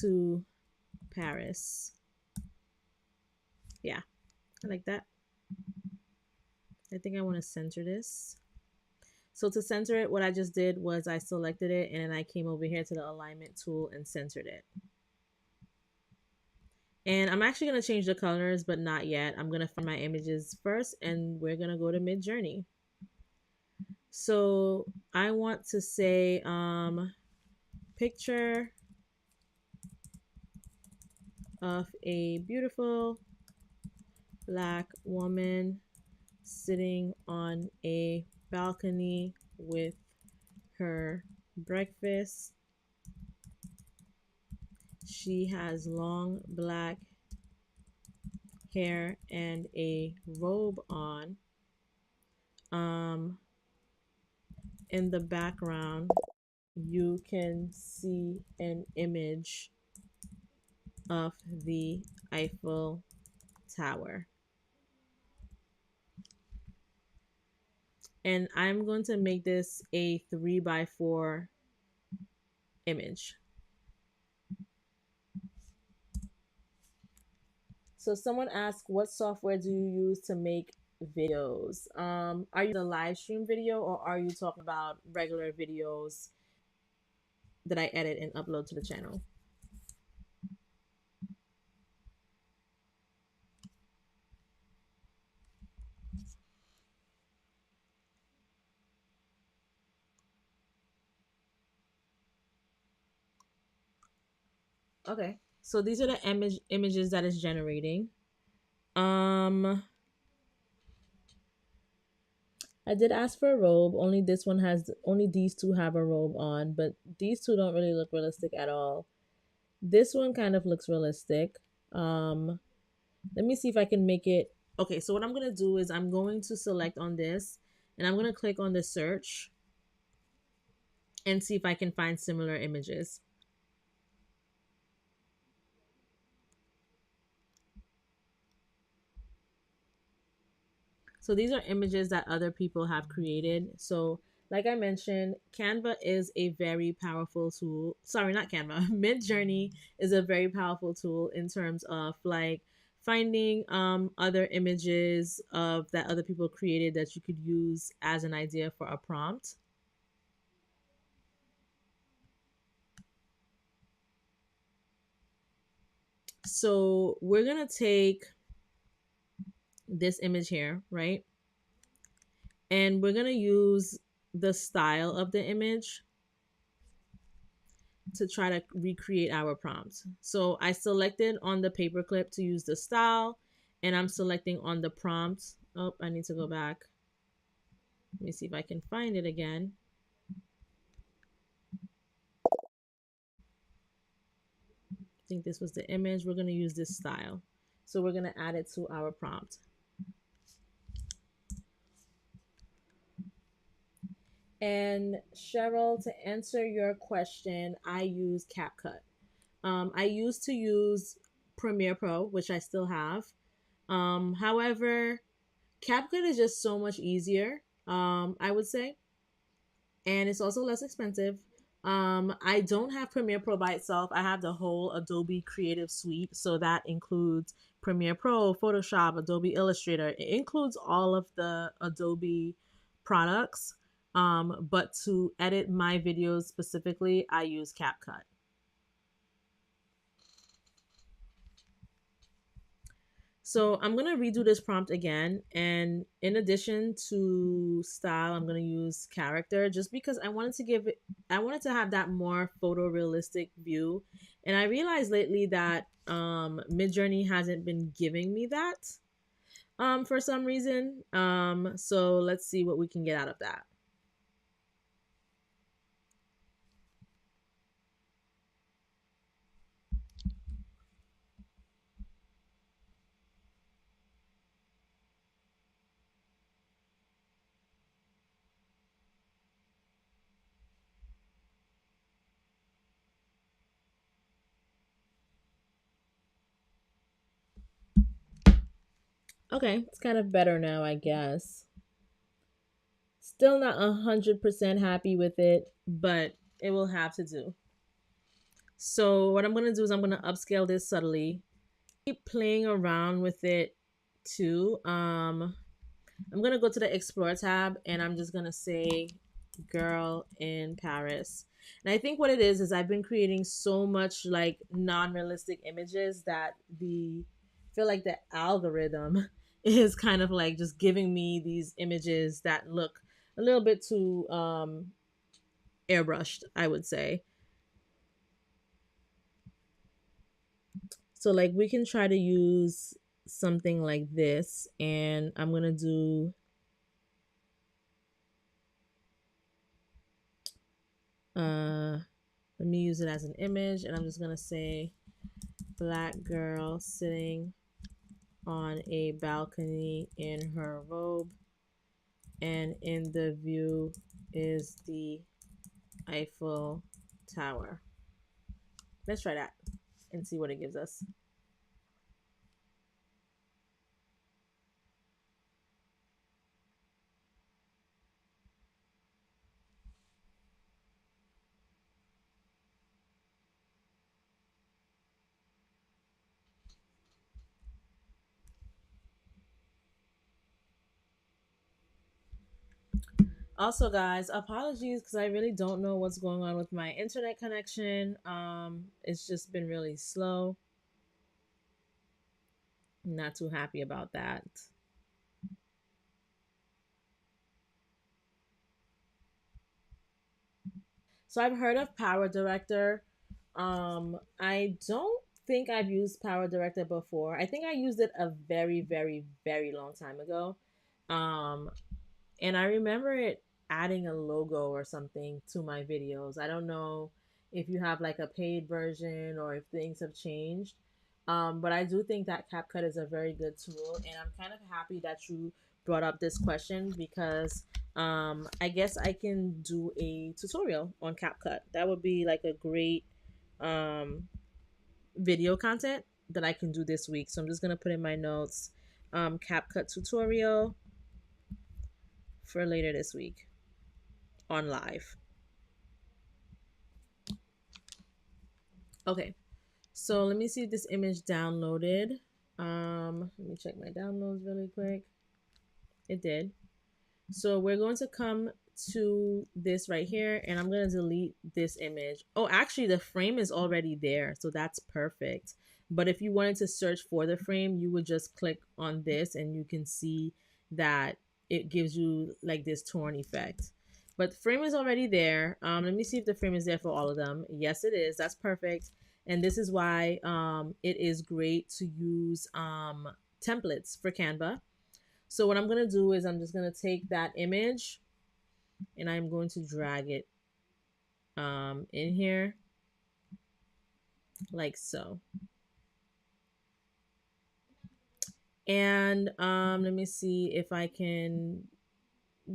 to Paris. Yeah, I like that. I think I want to center this. So to center it, what I just did was I selected it and then I came over here to the alignment tool and centered it. And I'm actually going to change the colors, but not yet. I'm going to find my images first, and we're going to go to MidJourney. So I want to say picture of a beautiful Black woman sitting on a balcony with her breakfast. She has long black hair and a robe on. Um, in the background, you can see an image of the Eiffel Tower. And I'm going to make this a 3x4 image. So someone asked, what software do you use to make videos? Are you the live stream video, or are you talking about regular videos that I edit and upload to the channel? Okay, so these are the images that it's generating. I did ask for a robe. Only these two have a robe on, but these two don't really look realistic at all. This one kind of looks realistic. Let me see if I can make it. Okay, so what I'm gonna do is I'm going to select on this, and I'm gonna click on the search and see if I can find similar images. So these are images that other people have created. So like I mentioned, Canva is a very powerful tool. Sorry, not Canva. MidJourney is a very powerful tool in terms of like finding other images of that other people created that you could use as an idea for a prompt. So we're gonna take this image here, right? And we're gonna use the style of the image to try to recreate our prompt. So I selected on the paperclip to use the style, and I'm selecting on the prompt. Oh, I need to go back. Let me see if I can find it again. I think this was the image. We're gonna use this style. So we're gonna add it to our prompt. And Cheryl, to answer your question, I use CapCut. I used to use Premiere Pro, which I still have. However, CapCut is just so much easier, I would say, and it's also less expensive. I don't have Premiere Pro by itself. I have the whole Adobe Creative Suite, so that includes Premiere Pro, Photoshop, Adobe Illustrator. It includes all of the Adobe products. But to edit my videos specifically, I use CapCut. So I'm going to redo this prompt again. And in addition to style, I'm going to use character just because I wanted to have that more photorealistic view. And I realized lately that MidJourney hasn't been giving me that for some reason. So let's see what we can get out of that. Okay, it's kind of better now, I guess. Still not 100% happy with it, but it will have to do. So what I'm going to do is I'm going to upscale this subtly. Keep playing around with it too. I'm going to go to the Explore tab, and I'm just going to say girl in Paris. And I think what it is I've been creating so much like non-realistic images that the feel like the algorithm is kind of like just giving me these images that look a little bit too airbrushed, I would say. So like we can try to use something like this, and I'm going to do let me use it as an image, and I'm just going to say black girl sitting on a balcony in her robe, and in the view is the Eiffel Tower. Let's try that and see what it gives us. Also, guys, apologies because I really don't know what's going on with my internet connection. It's just been really slow. Not too happy about that. So I've heard of Power Director. I don't think I've used Power Director before. I think I used it a very, very, very long time ago. Um, and I remember it adding a logo or something to my videos. I don't know if you have like a paid version or if things have changed. But I do think that CapCut is a very good tool, and I'm kind of happy that you brought up this question because I guess I can do a tutorial on CapCut. That would be like a great um, video content that I can do this week. So I'm just gonna put in my notes CapCut tutorial for later this week on live. Okay, so let me see if this image downloaded. Let me check my downloads really quick. It did. So we're going to come to this right here, and I'm going to delete this image. Oh, actually the frame is already there, so that's perfect. But if you wanted to search for the frame, you would just click on this and you can see that it gives you like this torn effect. But the frame is already there. Let me see if the frame is there for all of them. Yes, it is. That's perfect. And this is why it is great to use templates for Canva. So what I'm going to do is I'm just going to take that image and I'm going to drag it in here like so. And let me see if I can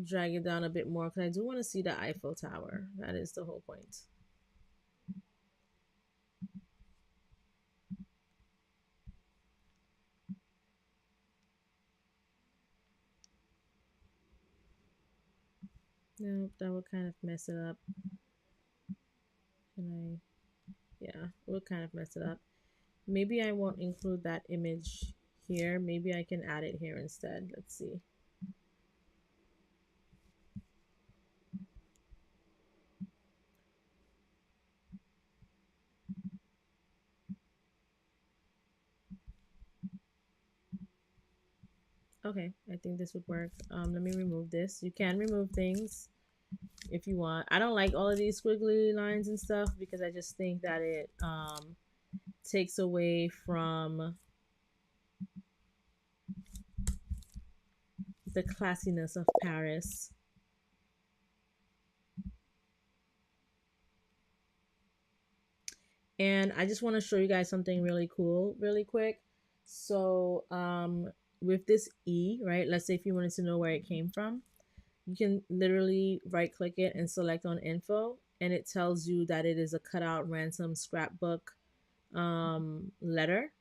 drag it down a bit more because I do want to see the Eiffel Tower. That is the whole point. Nope, that would kind of mess it up. Can I? Yeah, it would kind of mess it up. Maybe I won't include that image here. Maybe I can add it here instead. Let's see. Okay, I think this would work. Let me remove this. You can remove things if you want. I don't like all of these squiggly lines and stuff because I just think that it takes away from the classiness of Paris. And I just want to show you guys something really cool really quick. So with this E, right, let's say if you wanted to know where it came from, you can literally right click it and select on info, and it tells you that it is a cutout ransom scrapbook letter,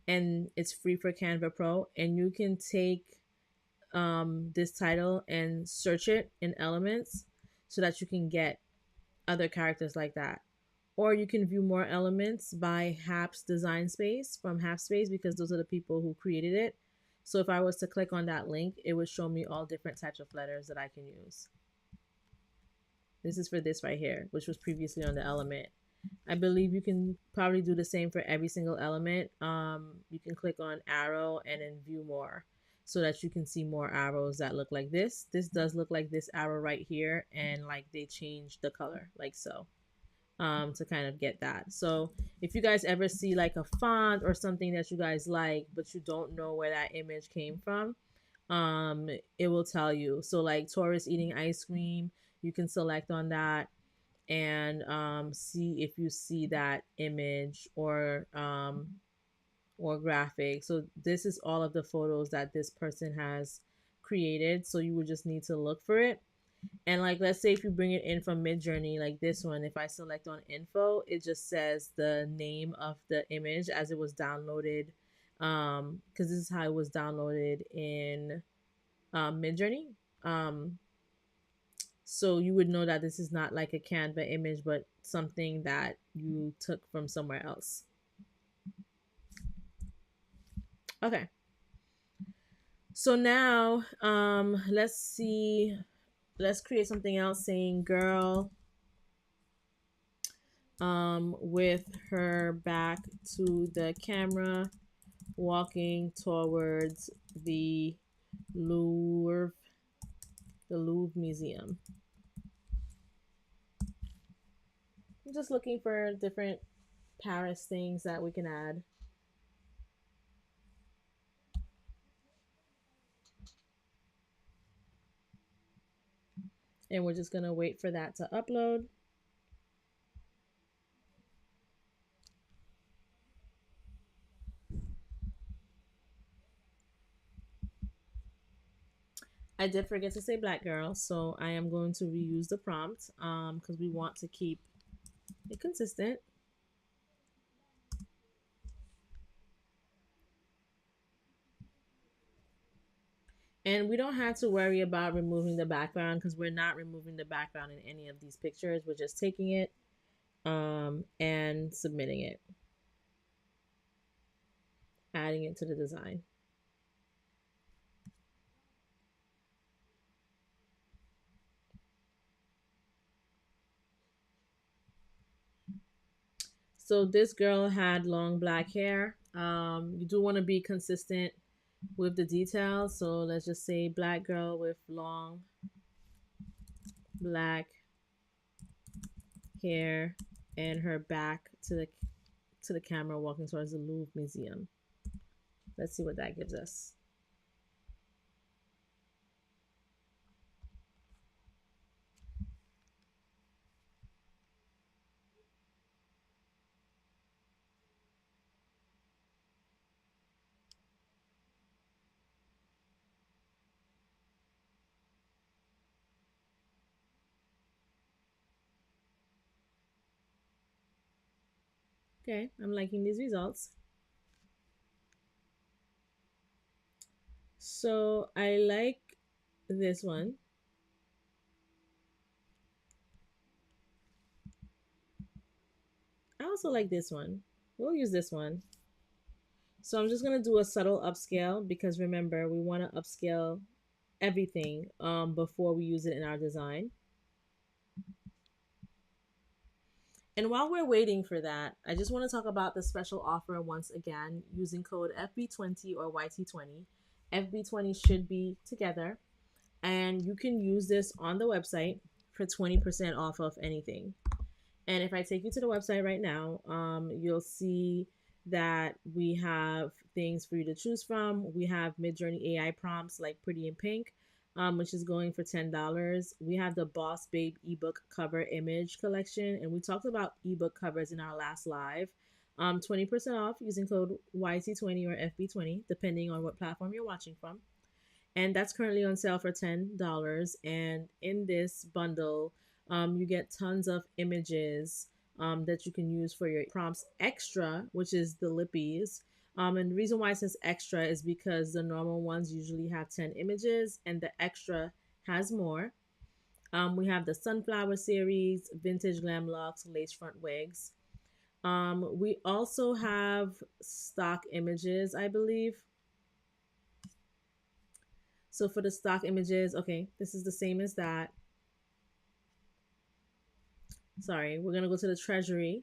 and it's free for Canva Pro. And you can take this title and search it in elements so that you can get other characters like that. Or you can view more elements by Haps Design Space from Space because those are the people who created it. So if I was to click on that link, it would show me all different types of letters that I can use. This is for this right here, which was previously on the element. I believe you can probably do the same for every single element. You can click on arrow and then view more so that you can see more arrows that look like this. This does look like this arrow right here, and like they changed the color like so, to kind of get that. So if you guys ever see like a font or something that you guys like, but you don't know where that image came from, it will tell you. So like tourists eating ice cream, you can select on that and see if you see that image or graphic. So this is all of the photos that this person has created. So you would just need to look for it. And like let's say if you bring it in from MidJourney, like this one, if I select on info, it just says the name of the image as it was downloaded. Because this is how it was downloaded in MidJourney. Um, so you would know that this is not like a Canva image, but something that you took from somewhere else. Okay. So now, let's see. Let's create something else saying girl with her back to the camera walking towards the Louvre the Louvre Museum. I'm just looking for different Paris things that we can add. And we're just gonna wait for that to upload. I did forget to say black girl, so I am going to reuse the prompt because we want to keep it consistent. And we don't have to worry about removing the background because we're not removing the background in any of these pictures. We're just taking it and submitting it, adding it to the design. So this girl had long black hair. You do want to be consistent with the details. So let's just say black girl with long black hair and her back to the camera walking towards the Louvre Museum. Let's see what that gives us. Okay, I'm liking these results. So I like this one. I also like this one. We'll use this one. So I'm just gonna do a subtle upscale because remember we want to upscale everything before we use it in our design. And while we're waiting for that, I just want to talk about the special offer once again using code FB20 or YT20. FB20 should be together, and you can use this on the website for 20% off of anything. And if I take you to the website right now, you'll see that we have things for you to choose from. We have MidJourney AI prompts like Pretty in Pink, which is going for $10. We have the Boss Babe ebook cover image collection, and we talked about ebook covers in our last live. 20% off using code YT20 or FB20, depending on what platform you're watching from. And that's currently on sale for $10. And in this bundle, you get tons of images that you can use for your prompts extra, which is the lippies. And the reason why it says extra is because the normal ones usually have 10 images and the extra has more. We have the sunflower series, vintage glam locks, lace front wigs. We also have stock images, I believe. So for the stock images, okay, this is the same as that. Sorry, we're going to go to the treasury.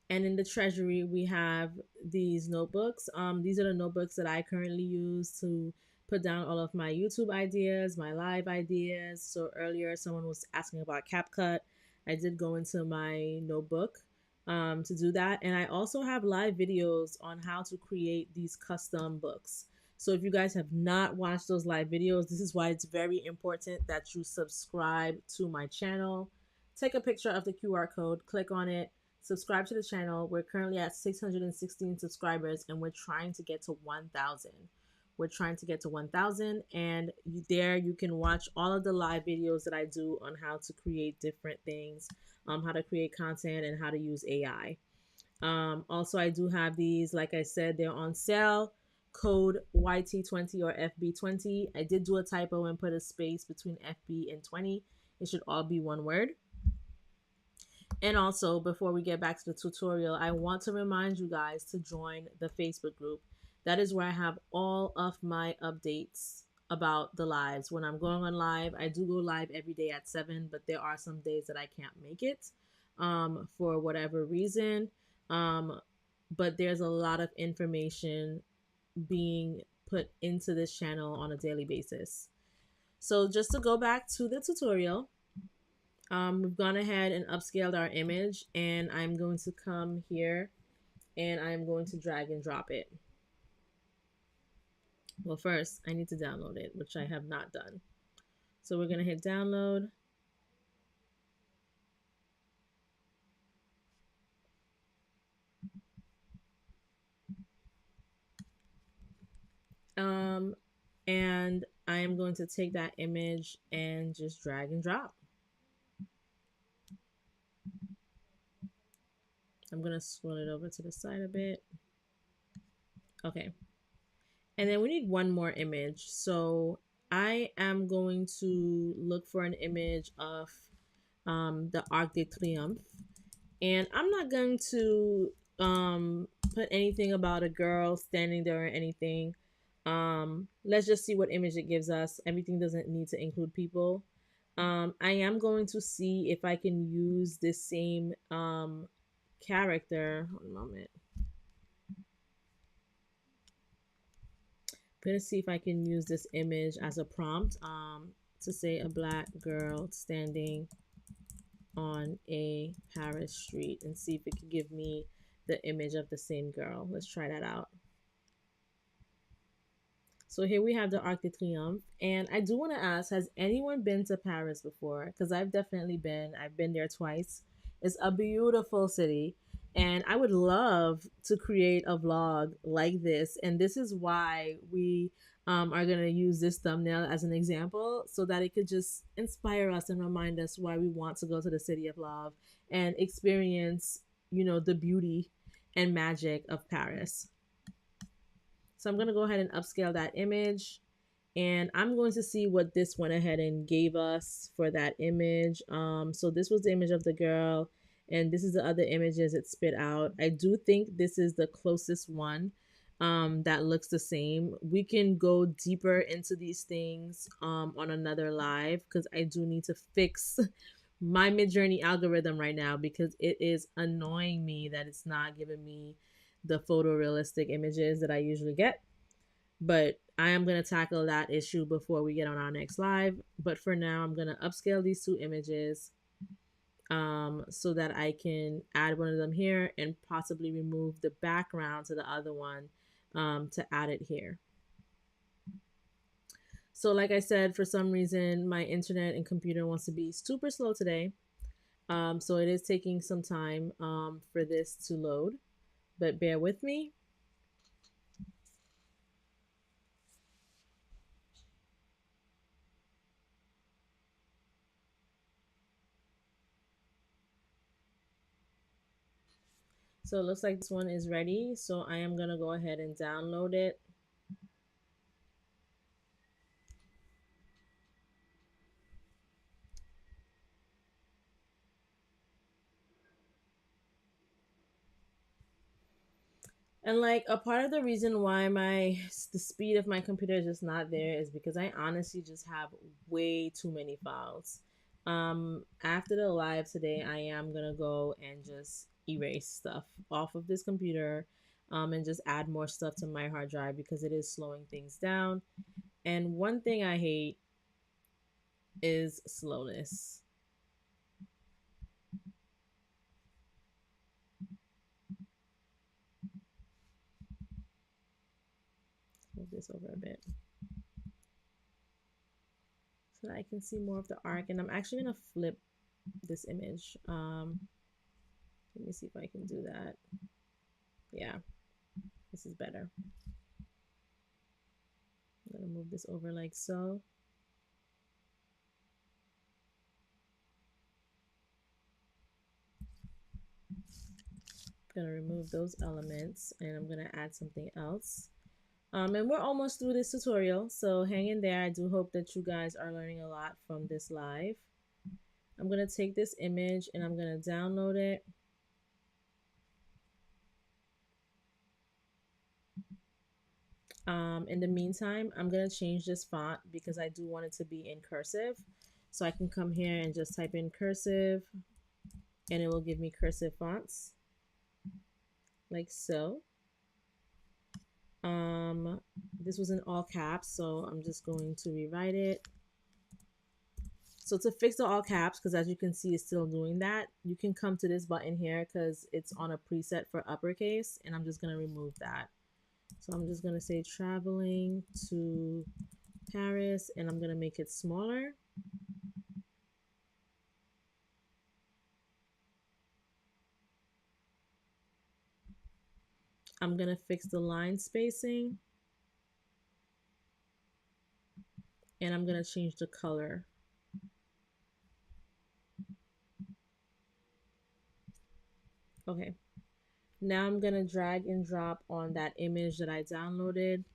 And in the treasury, we have these notebooks. These are the notebooks that I currently use to put down all of my YouTube ideas, my live ideas. So earlier, someone was asking about CapCut. I did go into my notebook to do that. And I also have live videos on how to create these custom books. So if you guys have not watched those live videos, this is why it's very important that you subscribe to my channel. Take a picture of the QR code, click on it, subscribe to the channel. We're currently at 616 subscribers and we're trying to get to 1,000. We're trying to get to 1,000, and there you can watch all of the live videos that I do on how to create different things, how to create content, and how to use AI. Also, I do have these, like I said, they're on sale. Code YT20 or FB20. I did do a typo and put a space between FB and 20. It should all be one word. And also, before we get back to the tutorial, I want to remind you guys to join the Facebook group. That is where I have all of my updates about the lives. When I'm going on live, I do go live every day at 7, but there are some days that I can't make it for whatever reason. Um, but there's a lot of information being put into this channel on a daily basis. So just to go back to the tutorial, we've gone ahead and upscaled our image, and I'm going to come here and I'm going to drag and drop it. Well, first I need to download it, which I have not done. So we're going to hit download. And I am going to take that image and just drag and drop. I'm going to scroll it over to the side a bit. Okay. And then we need one more image. So I am going to look for an image of the Arc de Triomphe. And I'm not going to put anything about a girl standing there or anything. Let's just see what image it gives us. Everything doesn't need to include people. I am going to see if I can use this same character. One moment. I'm gonna see if I can use this image as a prompt to say a black girl standing on a Paris street, and see if it can give me the image of the same girl. Let's try that out. So here we have the Arc de Triomphe, and I do want to ask, has anyone been to Paris before? Because I've definitely been. I've been there twice. It's a beautiful city, and I would love to create a vlog like this. And this is why we are going to use this thumbnail as an example, so that it could just inspire us and remind us why we want to go to the city of love and experience, the beauty and magic of Paris. So I'm going to go ahead and upscale that image, and I'm going to see what this went ahead and gave us for that image. So this was the image of the girl, and this is the other images it spit out. I do think this is the closest one that looks the same. We can go deeper into these things on another live, because I do need to fix my MidJourney algorithm right now, because it is annoying me that it's not giving me the photorealistic images that I usually get. But I am going to tackle that issue before we get on our next live. But for now, I'm going to upscale these two images so that I can add one of them here and possibly remove the background to the other one to add it here. So like I said, for some reason, my internet and computer wants to be super slow today. So it is taking some time for this to load, but bear with me. So it looks like this one is ready. So I am going to go ahead and download it. And like a part of the reason why the speed of my computer is just not there is because I honestly just have way too many files. After the live today, I am gonna go and just erase stuff off of this computer, and just add more stuff to my hard drive because it is slowing things down. And one thing I hate is slowness. Move this over a bit so that I can see more of the arc. And I'm actually gonna flip this image. Let me see if I can do that. Yeah, this is better. I'm gonna move this over like so. I'm gonna remove those elements and I'm gonna add something else. And we're almost through this tutorial, so hang in there. I do hope that you guys are learning a lot from this live. I'm gonna take this image and I'm gonna download it. In the meantime, I'm gonna change this font because I do want it to be in cursive. So I can come here and just type in cursive and it will give me cursive fonts like so. This was in all caps, so I'm just going to rewrite it. So to fix the all caps, because as you can see, it's still doing that, you can come to this button here because it's on a preset for uppercase, and I'm just going to remove that. So I'm just going to say traveling to Paris, and I'm going to make it smaller. I'm going to fix the line spacing, and I'm going to change the color. Okay. Now I'm going to drag and drop on that image that I downloaded.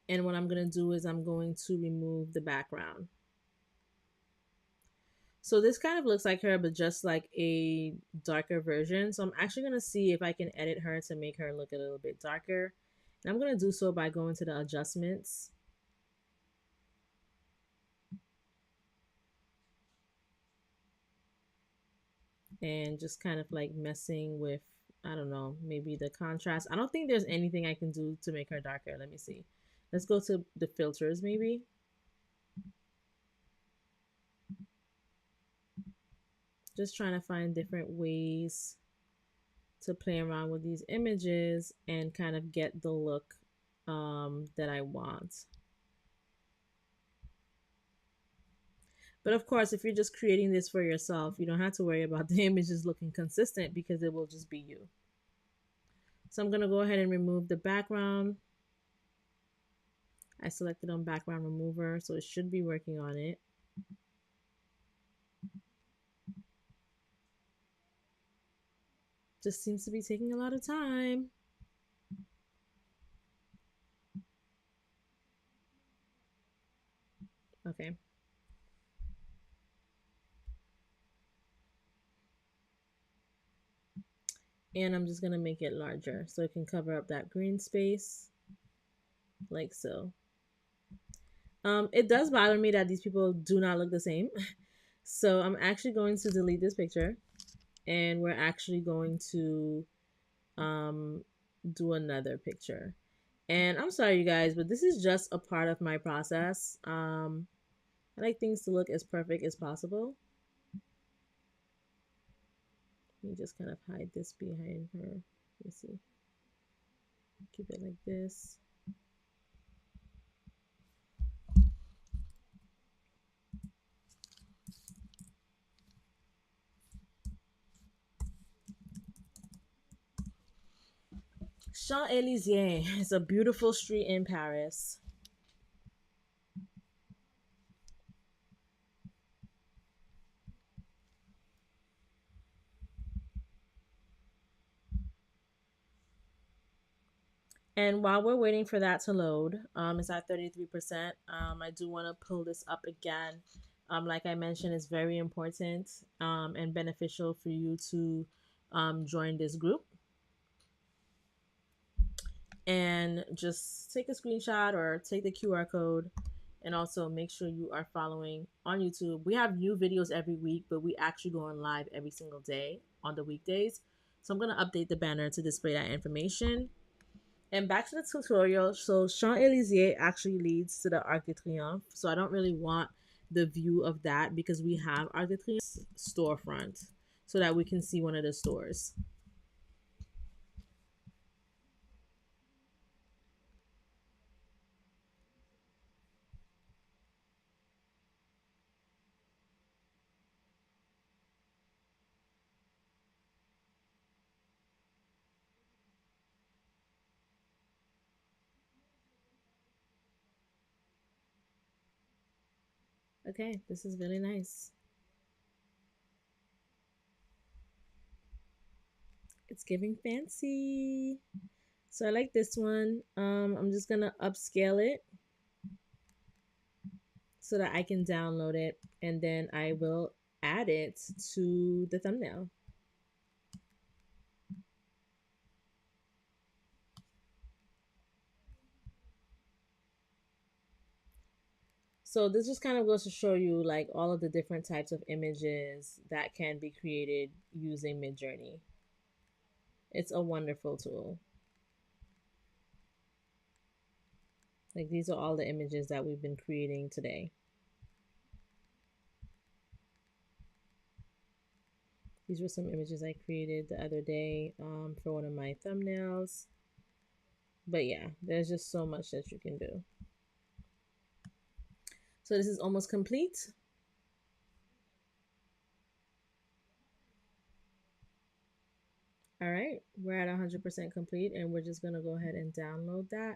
And what I'm going to do is I'm going to remove the background. So this kind of looks like her, but just like a darker version. So I'm actually going to see if I can edit her to make her look a little bit darker. And I'm going to do so by going to the adjustments. And just kind of like messing with, I don't know, maybe the contrast. I don't think there's anything I can do to make her darker. Let me see. Let's go to the filters maybe. Just trying to find different ways to play around with these images and kind of get the look that I want. But of course, if you're just creating this for yourself, you don't have to worry about the images looking consistent because it will just be you. So I'm going to go ahead and remove the background. I selected on background remover, so it should be working on it. Just seems to be taking a lot of time. Okay. And I'm just going to make it larger so it can cover up that green space like so. It does bother me that these people do not look the same. So I'm actually going to delete this picture and we're actually going to do another picture. And I'm sorry, you guys, but this is just a part of my process. I like things to look as perfect as possible. Let me just kind of hide this behind her. Let me see. Keep it like this. Champs-Élysées is a beautiful street in Paris. And while we're waiting for that to load, it's at 33%. I do want to pull this up again. Like I mentioned, it's very important and beneficial for you to join this group. And just take a screenshot or take the QR code And also make sure you are following on YouTube. We have new videos every week, but we actually go on live every single day on the weekdays. So I'm going to update the banner to display that information. And back to the tutorial. So Champs-Élysées actually leads to the Arc de Triomphe. So I don't really want the view of that because we have Arc de Triomphe storefront so that we can see one of the stores. Okay, this is really nice. It's giving fancy. So I like this one. I'm just gonna upscale it so that I can download it, and then I will add it to the thumbnail. So this just kind of goes to show you like all of the different types of images that can be created using MidJourney. It's a wonderful tool. Like these are all the images that we've been creating today. These were some images I created the other day for one of my thumbnails. But yeah, there's just so much that you can do. So this is almost complete. All right, we're at 100% complete, and we're just gonna go ahead and download that.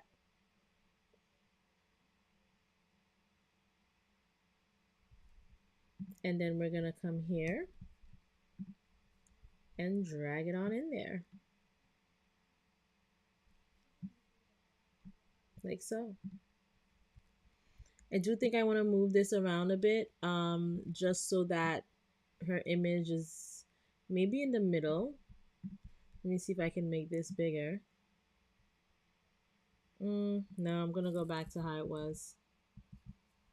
And then we're gonna come here and drag it on in there. Like so. I do think I want to move this around a bit, just so that her image is maybe in the middle. Let me see if I can make this bigger. No, I'm gonna go back to how it was.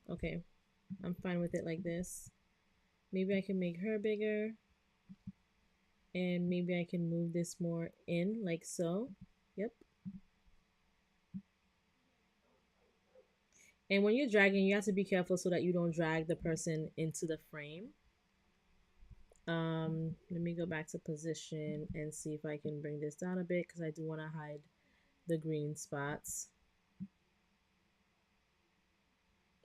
Okay, I'm fine with it like this. Maybe I can make her bigger, and maybe I can move this more in like so. Yep. And when you're dragging, you have to be careful so that you don't drag the person into the frame. Let me go back to position and see if I can bring this down a bit because I do want to hide the green spots.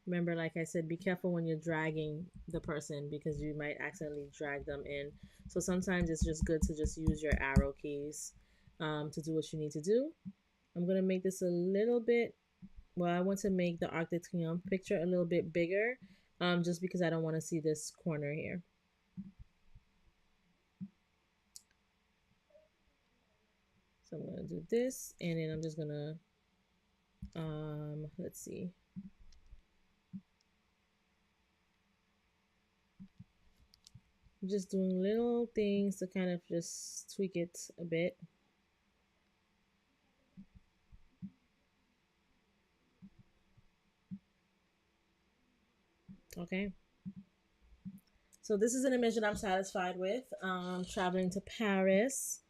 Remember, like I said, be careful when you're dragging the person because you might accidentally drag them in. So sometimes it's just good to just use your arrow keys to do what you need to do. I'm going to make this a little bit, well, I want to make the Arc de Triomphe picture a little bit bigger just because I don't want to see this corner here. So I'm going to do this, and then I'm just going to, let's see. I'm just doing little things to kind of just tweak it a bit. Okay. So this is an image that I'm satisfied with. Traveling to Paris.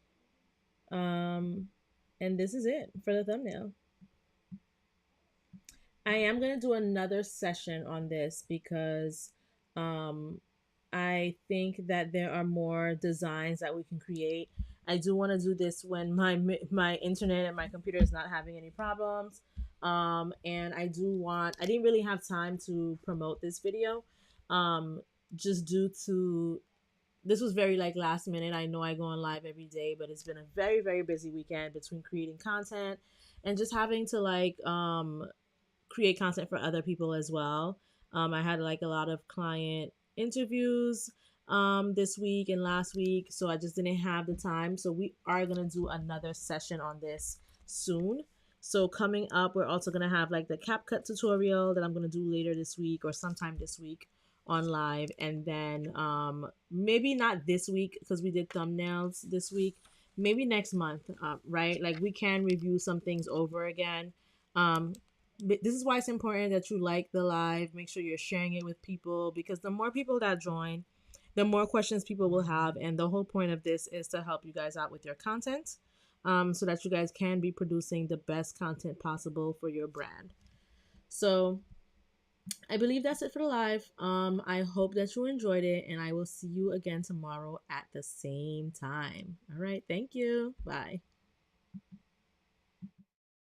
And this is it for the thumbnail. I am going to do another session on this because I think that there are more designs that we can create. I do want to do this when my internet and my computer is not having any problems. And I didn't really have time to promote this video just due to this was very like last minute. I know I go on live every day, but it's been a very, very busy weekend between creating content and just having to like create content for other people as well. I had like a lot of client interviews this week and last week, so I just didn't have the time. So we are gonna do another session on this soon. So coming up, we're also gonna have like the CapCut tutorial that I'm gonna do later this week or sometime this week on live, and then maybe not this week because we did thumbnails this week. Maybe next month, right? Like we can review some things over again. Um, this is why it's important that you like the live. Make sure you're sharing it with people, because the more people that join, the more questions people will have. And the whole point of this is to help you guys out with your content, so that you guys can be producing the best content possible for your brand. So I believe that's it for the live. I hope that you enjoyed it, and I will see you again tomorrow at the same time. All right. Thank you. Bye.